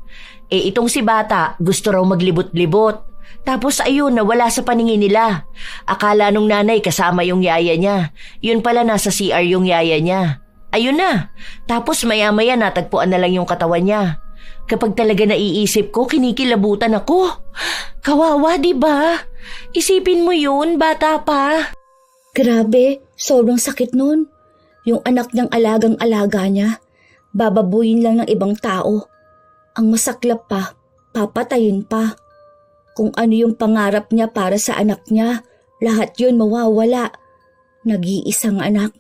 Itong si bata, gusto raw maglibot-libot. Tapos ayun, nawala sa paningin nila. Akala nung nanay kasama yung yaya niya. Yun pala nasa CR yung yaya niya. Ayun na. Tapos maya-maya natagpuan na lang yung katawan niya. Kapag talaga naiisip ko, kinikilabutan ako. Kawawa, di ba? Isipin mo yun, bata pa. Grabe, sobrang sakit nun. Yung anak niyang alagang-alaga niya, bababuyin lang ng ibang tao. Ang masaklap pa, papatayin pa. Kung ano yung pangarap niya para sa anak niya, lahat yun mawawala. Nag-iisang anak,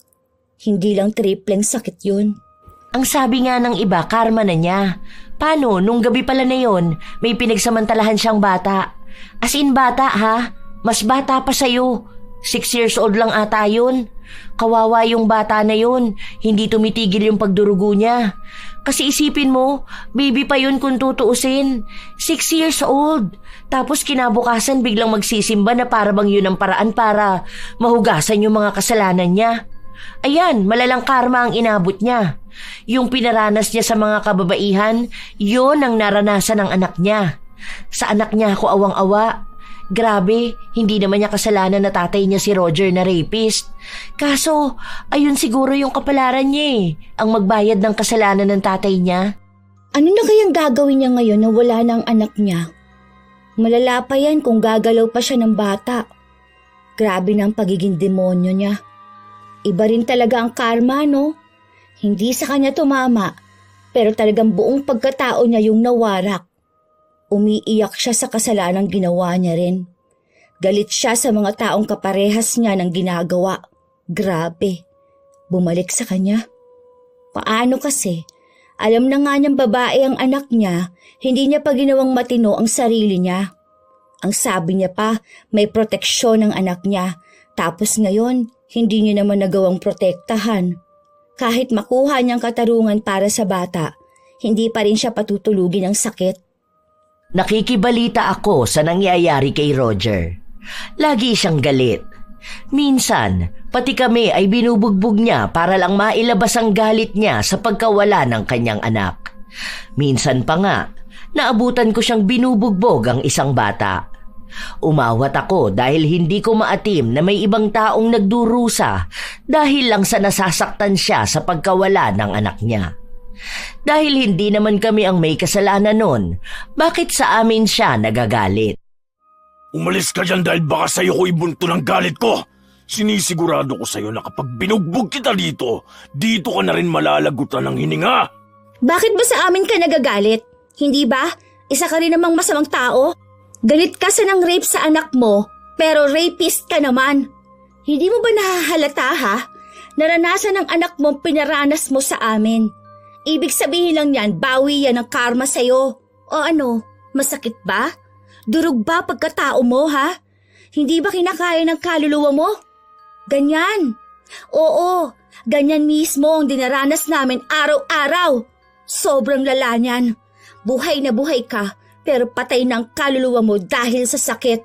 hindi lang tripleng sakit yun. Ang sabi nga ng iba, karma na niya. Paano, nung gabi pala na yon, may pinagsamantalahan siyang bata. As in bata ha, mas bata pa sa'yo. 6 years old lang ata yun. Kawawa yung bata na yun, hindi tumitigil yung pagdurugo niya. Kasi isipin mo, baby pa yun kung tutuusin. 6 years old. Tapos kinabukasan biglang magsisimba na para bang yun ang paraan para mahugasan yung mga kasalanan niya. Ayan, malalang karma ang inabot niya. Yung pinaranas niya sa mga kababaihan, yun ang naranasan ng anak niya. Sa anak niya ako awang-awa. Grabe, hindi naman niya kasalanan na tatay niya si Roger na rapist. Kaso, ayun siguro yung kapalaran niya ang magbayad ng kasalanan ng tatay niya. Ano na kayang gagawin niya ngayon na wala na ang anak niya? Malala pa yan kung gagalaw pa siya ng bata. Grabe na ang pagiging demonyo niya. Iba rin talaga ang karma, no? Hindi sa kanya tumama, pero talagang buong pagkatao niya yung nawarak. Umiiyak siya sa kasalanang ginawa niya rin. Galit siya sa mga taong kaparehas niya ng ginagawa. Grabe. Bumalik sa kanya. Paano kasi? Alam na nga niyang babae ang anak niya, hindi niya pa ginawang matino ang sarili niya. Ang sabi niya pa, may proteksyon ang anak niya. Tapos ngayon, hindi niya naman nagawang protektahan. Kahit makuha niyang katarungan para sa bata, hindi pa rin siya patutulugin ng sakit. Nakikibalita ako sa nangyayari kay Roger. Lagi siyang galit. Minsan, pati kami ay binubugbog niya para lang mailabas ang galit niya sa pagkawala ng kanyang anak. Minsan pa nga, naabutan ko siyang binubugbog ang isang bata. Umawat ako dahil hindi ko maatim na may ibang taong nagdurusa dahil lang sa nasasaktan siya sa pagkawala ng anak niya. Dahil hindi naman kami ang may kasalanan nun, bakit sa amin siya nagagalit? Umalis ka dyan dahil baka sa'yo ko ibunto ng galit ko. Sinisigurado ko sa'yo na kapag binugbog kita dito ka na rin malalagutan ng hininga. Bakit ba sa amin ka nagagalit? Hindi ba? Isa ka rin namang masamang tao. Galit ka sa nang rape sa anak mo, pero rapist ka naman. Hindi mo ba nahahalata ha? Naranasan ng anak mo pinaranas mo sa amin. Ibig sabihin lang yan, bawi yan ng karma sa'yo. O ano, masakit ba? Durog ba pagkatao mo ha? Hindi ba kinakaya ng kaluluwa mo? Ganyan. Oo, ganyan mismo ang dinaranas namin araw-araw. Sobrang lala niyan. Buhay na buhay ka, pero patay ng kaluluwa mo dahil sa sakit.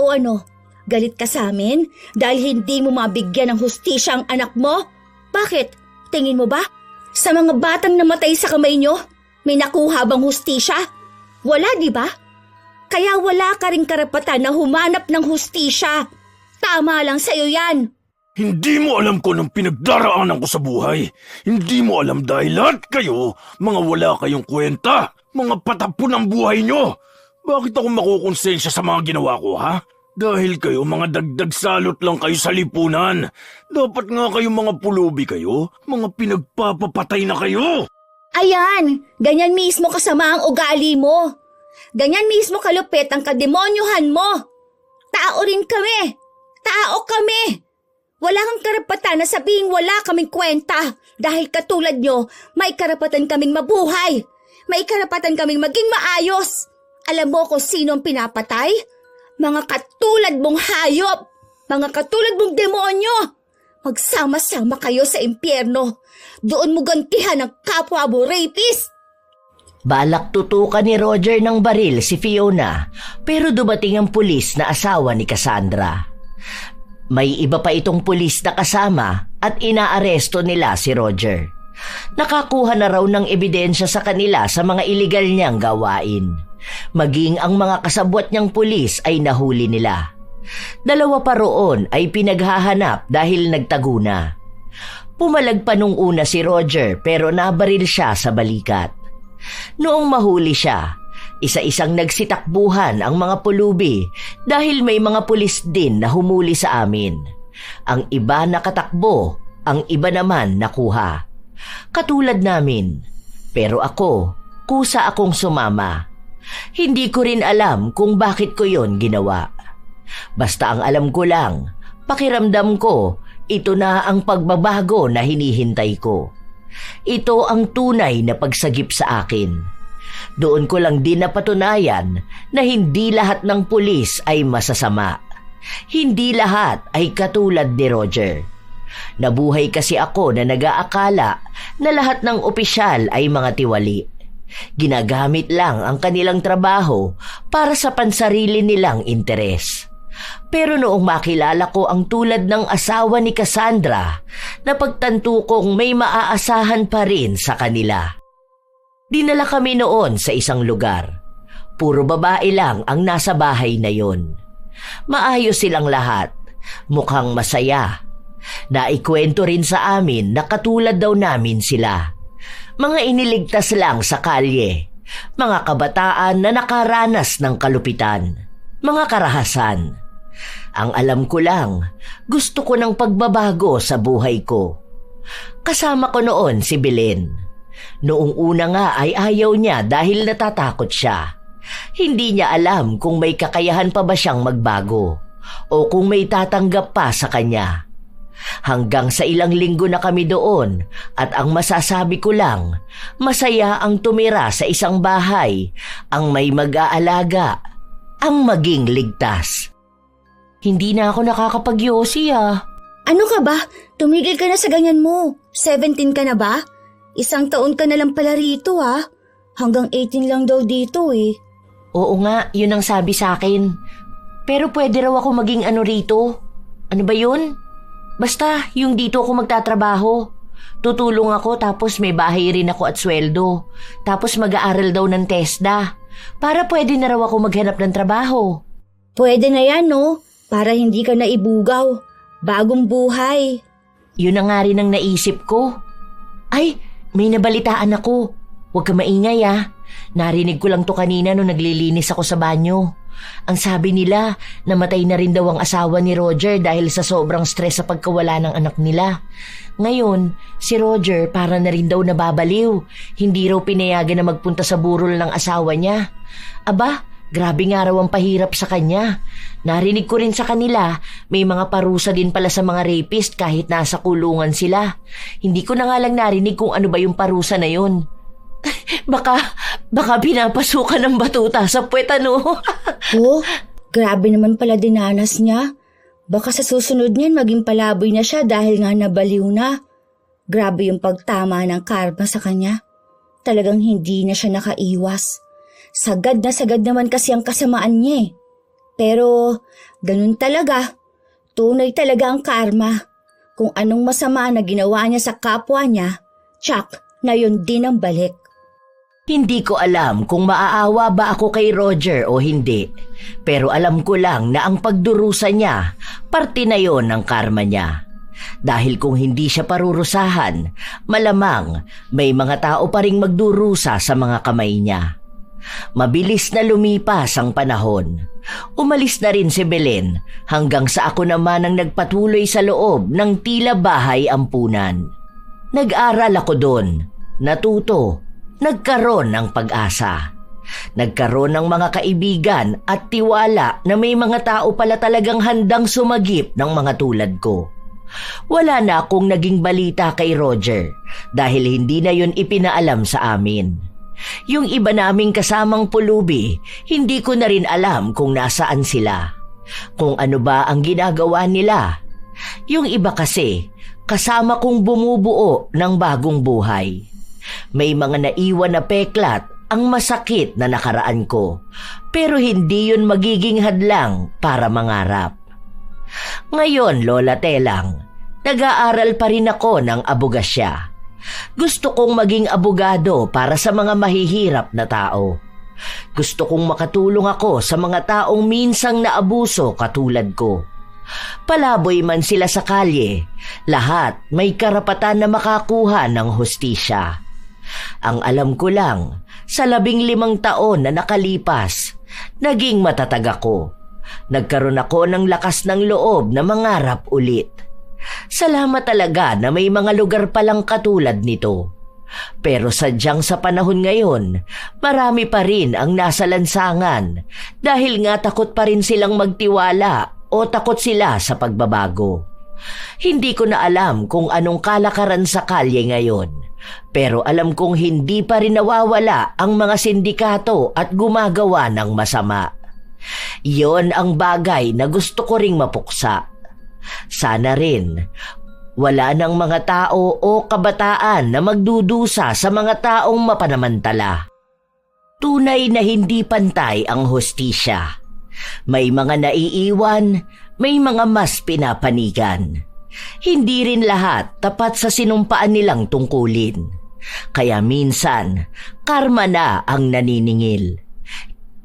O ano, galit ka sa amin dahil hindi mo mabigyan ng hustisya ang anak mo? Bakit? Tingin mo ba? Sa mga batang namatay sa kamay nyo, may nakuha bang hustisya? Wala, di ba? Kaya wala ka ring karapatan na humanap ng hustisya. Tama lang sa'yo yan. Hindi mo alam ko nung pinagdaraanan ko sa buhay. Hindi mo alam dahil lahat kayo, mga wala kayong kwenta. Mga patapon ang buhay nyo. Bakit ako makukonsensya sa mga ginawa ko, ha? Dahil kayo mga dagdag salot lang kayo sa lipunan. Dapat nga kayong mga pulubi kayo, mga pinagpapapatay na kayo. Ayan, ganyan mismo kasama ang ugali mo. Ganyan mismo kalupit ang kademonyuhan mo. Tao rin kami. Tao kami. Wala kang karapatan na sabihin wala kaming kwenta. Dahil katulad nyo, may karapatan kaming mabuhay. May karapatan kaming maging maayos. Alam mo kung sino ang pinapatay? Mga katulad mong hayop. Mga katulad mong demonyo. Magsama-sama kayo sa impyerno. Doon mo gantihan ang kapwa mo rapist. Balak tutukan ni Roger ng baril si Fiona, pero dumating ang pulis na asawa ni Cassandra. May iba pa itong pulis na kasama at inaaresto nila si Roger. Nakakuha na raw ng ebidensya sa kanila sa mga iligal niyang gawain. Maging ang mga kasabwat niyang pulis ay nahuli nila. 2 pa roon ay pinaghahanap dahil nagtago na. Pumalag pa nung una si Roger pero nabaril siya sa balikat. Noong mahuli siya, isa-isang nagsitakbuhan ang mga pulubi dahil may mga pulis din na humuli sa amin. Ang iba nakatakbo, ang iba naman nakuha. Katulad namin. Pero ako, kusa akong sumama. Hindi ko rin alam kung bakit ko yon ginawa. Basta ang alam ko lang, pakiramdam ko, ito na ang pagbabago na hinihintay ko. Ito ang tunay na pagsagip sa akin. Doon ko lang din napatunayan na hindi lahat ng pulis ay masasama. Hindi lahat ay katulad ni Roger. Nabuhay kasi ako na nag-aakala na lahat ng opisyal ay mga tiwali. Ginagamit lang ang kanilang trabaho para sa pansarili nilang interes. Pero noong makilala ko ang tulad ng asawa ni Cassandra, napagtanto kong may maaasahan pa rin sa kanila. Dinala kami noon sa isang lugar. Puro babae lang ang nasa bahay na yon. Maayos silang lahat. Mukhang masaya. Naikwento rin sa amin na katulad daw namin sila. Mga iniligtas lang sa kalye. Mga kabataan na nakaranas ng kalupitan. Mga karahasan. Ang alam ko lang, gusto ko ng pagbabago sa buhay ko. Kasama ko noon si Belen. Noong una nga ay ayaw niya dahil natatakot siya. Hindi niya alam kung may kakayahan pa ba siyang magbago o kung may tatanggap pa sa kanya. Hanggang sa ilang linggo na kami doon at ang masasabi ko lang, masaya ang tumira sa isang bahay, ang may mag-aalaga, ang maging ligtas. Hindi na ako nakakapagyosi . Ano ka ba? Tumigil ka na sa ganyan mo. 17 ka na ba? 1 taon ka na lang pala rito Hanggang 18 lang daw dito Oo nga, yun ang sabi sa akin. Pero pwede raw ako maging ano rito. Ano ba yun? Basta, yung dito ako magtatrabaho. Tutulong ako tapos may bahay rin ako at sweldo. Tapos mag-aaral daw ng TESDA. Para pwede na raw ako maghanap ng trabaho. Pwede na yan, no? Para hindi ka na ibugaw. Bagong buhay. Yun na nga rin ang naisip ko. Ay, may nabalitaan ako. Huwag ka maingay Narinig ko lang to kanina nung naglilinis ako sa banyo. Ang sabi nila, namatay na rin daw ang asawa ni Roger dahil sa sobrang stress sa pagkawala ng anak nila. Ngayon, si Roger para na rin daw nababaliw. Hindi raw pinayagan na magpunta sa burol ng asawa niya. Aba, grabe nga raw ang pahirap sa kanya. Narinig ko rin sa kanila, may mga parusa din pala sa mga rapist kahit nasa kulungan sila. Hindi ko na nga lang narinig kung ano ba yung parusa na yun. Baka pinapasukan ng batuta sa puwet, ano? Grabe naman pala dinanas niya. Baka sa susunod niyan maging palaboy na siya dahil nga nabaliw na. Grabe yung pagtama ng karma sa kanya. Talagang hindi na siya nakaiwas. Sagad na sagad naman kasi ang kasamaan niya Pero ganun talaga. Tunay talaga ang karma. Kung anong masama na ginawa niya sa kapwa niya, tsak na yun din ang balik. Hindi ko alam kung maaawa ba ako kay Roger o hindi. Pero alam ko lang na ang pagdurusa niya, parte na yon ng karma niya. Dahil kung hindi siya parurusahan, malamang may mga tao pa ring magdurusa sa mga kamay niya. Mabilis na lumipas ang panahon. Umalis na rin si Belen hanggang sa ako naman ang nagpatuloy sa loob ng tila bahay ampunan. Nag-aral ako doon, natuto, nagkaroon ng pag-asa. Nagkaroon ng mga kaibigan at tiwala na may mga tao pala talagang handang sumagip ng mga tulad ko. Wala na akong naging balita kay Roger dahil hindi na yun ipinaalam sa amin. Yung iba naming kasamang pulubi, hindi ko na rin alam kung nasaan sila. Kung ano ba ang ginagawa nila. Yung iba kasi, kasama kong bumubuo ng bagong buhay. May mga naiwan na peklat ang masakit na nakaraan ko, pero hindi yun magiging hadlang para mangarap. Ngayon, Lola Telang, nag-aaral pa rin ako ng abogasya. Gusto kong maging abogado para sa mga mahihirap na tao. Gusto kong makatulong ako sa mga taong minsang naabuso katulad ko. Palaboy man sila sa kalye, lahat may karapatan na makakuha ng hustisya. Ang alam ko lang, sa 15 taon na nakalipas, naging matatag ako. Nagkaroon ako ng lakas ng loob na mangarap ulit. Salamat talaga na may mga lugar palang katulad nito. Pero sadyang sa panahon ngayon, marami pa rin ang nasa lansangan dahil nga takot pa rin silang magtiwala o takot sila sa pagbabago. Hindi ko na alam kung anong kalakaran sa kalye ngayon, pero alam kong hindi pa rin nawawala ang mga sindikato at gumagawa ng masama. Yon ang bagay na gusto ko ring mapuksa. Sana rin, wala ng mga tao o kabataan na magdudusa sa mga taong mapanamantala. Tunay na hindi pantay ang hustisya. May mga naiiwan, may mga mas pinapanigan. Hindi rin lahat tapat sa sinumpaan nilang tungkulin. Kaya minsan, karma na ang naniningil.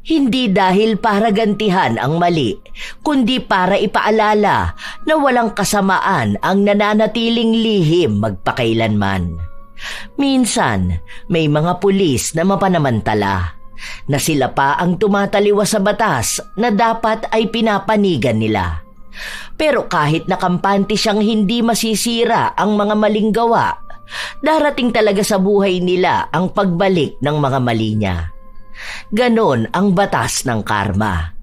Hindi dahil para gantihan ang mali, kundi para ipaalala na walang kasamaan ang nananatiling lihim magpakailanman. Minsan, may mga pulis na mapanamantala, na sila pa ang tumataliwas sa batas na dapat ay pinapanigan nila. Pero kahit nakampante siyang hindi masisira ang mga maling gawa, darating talaga sa buhay nila ang pagbalik ng mga mali niya. Ganon ang batas ng karma.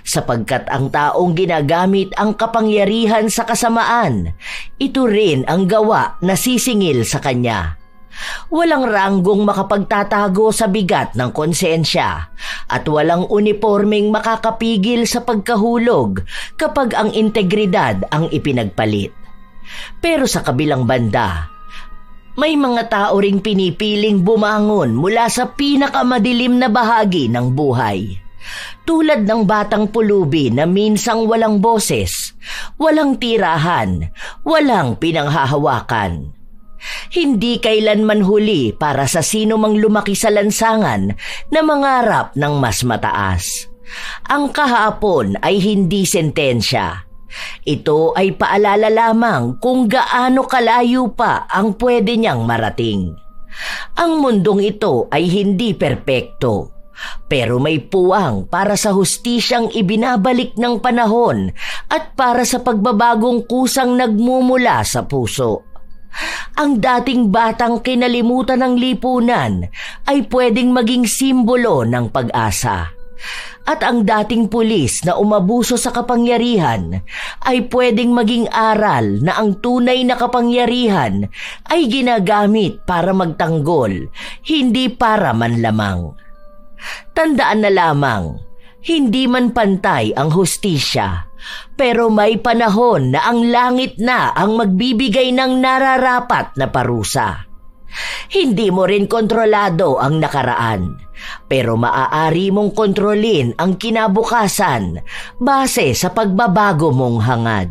Sapagkat ang taong ginagamit ang kapangyarihan sa kasamaan, ito rin ang gawa na sisingil sa kanya. Walang ranggong makapagtatago sa bigat ng konsensya at walang unipormeng makakapigil sa pagkahulog kapag ang integridad ang ipinagpalit. Pero sa kabilang banda, may mga tao ring pinipiling bumangon mula sa pinakamadilim na bahagi ng buhay. Tulad ng batang pulubi na minsang walang boses, walang tirahan, walang pinanghahawakan. Hindi kailanman huli para sa sino mang lumaki sa lansangan na mangarap ng mas mataas. Ang kahapon ay hindi sentensya. Ito ay paalala lamang kung gaano kalayo pa ang pwede niyang marating. Ang mundong ito ay hindi perpekto, pero may puwang para sa hustisyang ibinabalik ng panahon at para sa pagbabagong kusang nagmumula sa puso. Ang dating batang kinalimutan ng lipunan ay pwedeng maging simbolo ng pag-asa. At ang dating pulis na umabuso sa kapangyarihan ay pwedeng maging aral na ang tunay na kapangyarihan ay ginagamit para magtanggol, hindi para manlamang. Tandaan na lamang, hindi man pantay ang hustisya, pero may panahon na ang langit na ang magbibigay ng nararapat na parusa. Hindi mo rin kontrolado ang nakaraan, pero maaari mong kontrolin ang kinabukasan base sa pagbabago mong hangad.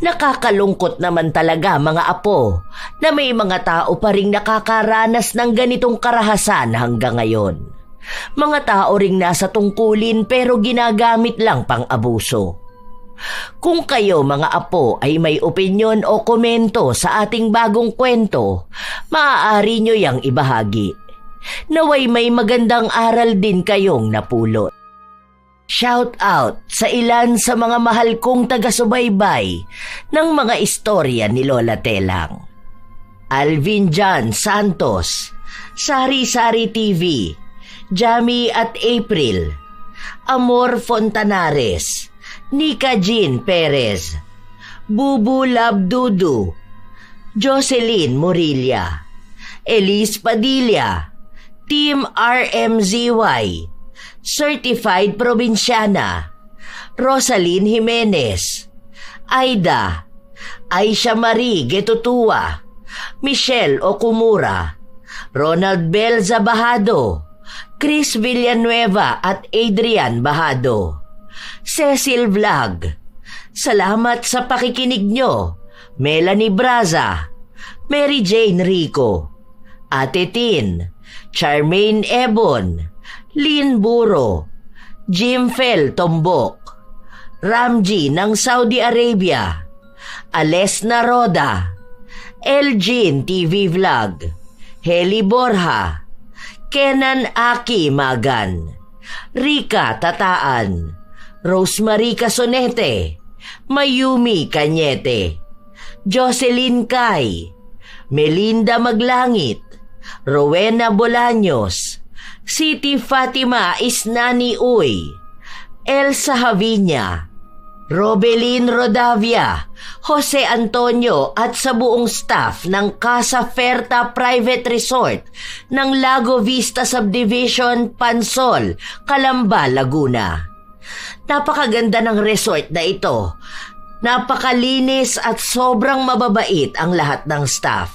Nakakalungkot naman talaga mga apo na may mga tao pa ring nakakaranas ng ganitong karahasan hanggang ngayon. Mga tao ring nasa tungkulin pero ginagamit lang pang abuso. Kung kayo mga apo ay may opinyon o komento sa ating bagong kwento, maaari nyo yang ibahagi. Naway may magandang aral din kayong napulot. Shout out sa ilan sa mga mahal kong taga-subaybay ng mga istorya ni Lola Telang. Alvin John Santos, Sari Sari TV, Jamie at April, Amor Fontanares, Nika Jean Perez, Bubu Labdudu, Jocelyn Morilla, Elise Padilla, Team RMZY, Certified Provinciana, Rosalyn Jimenez, Aida, Aisha Marie Getutua, Michelle Okumura, Ronald Bel Zabahado, Chris Villanueva at Adrian Bahado, Cecil Vlog. Salamat sa pakikinig nyo. Melanie Braza, Mary Jane Rico, Ate Tin, Charmaine Ebon, Lynn Buro, Jim Fel Tombok, Ramji ng Saudi Arabia, Alesna Roda, Elgin TV Vlog, Heli Borja, Kenan Aki Magan, Rika Tataan, Rosemary Casonete, Mayumi Cañete, Jocelyn Kai, Melinda Maglangit, Rowena Bolaños, Siti Fatima Isnani Uy, Elsa Haviña, Robelin Rodavia, Jose Antonio at sa buong staff ng Casa Ferta Private Resort ng Lago Vista Subdivision, Pansol, Calamba, Laguna. Napakaganda ng resort na ito. Napakalinis at sobrang mababait ang lahat ng staff.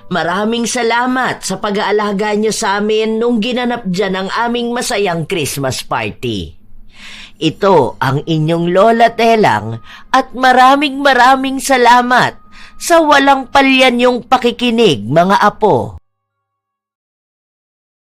Maraming salamat sa pag-aalaga nyo sa amin nung ginanap dyan ang aming masayang Christmas party. Ito ang inyong Lola Telang at maraming salamat sa walang palyanyong pakikinig mga apo.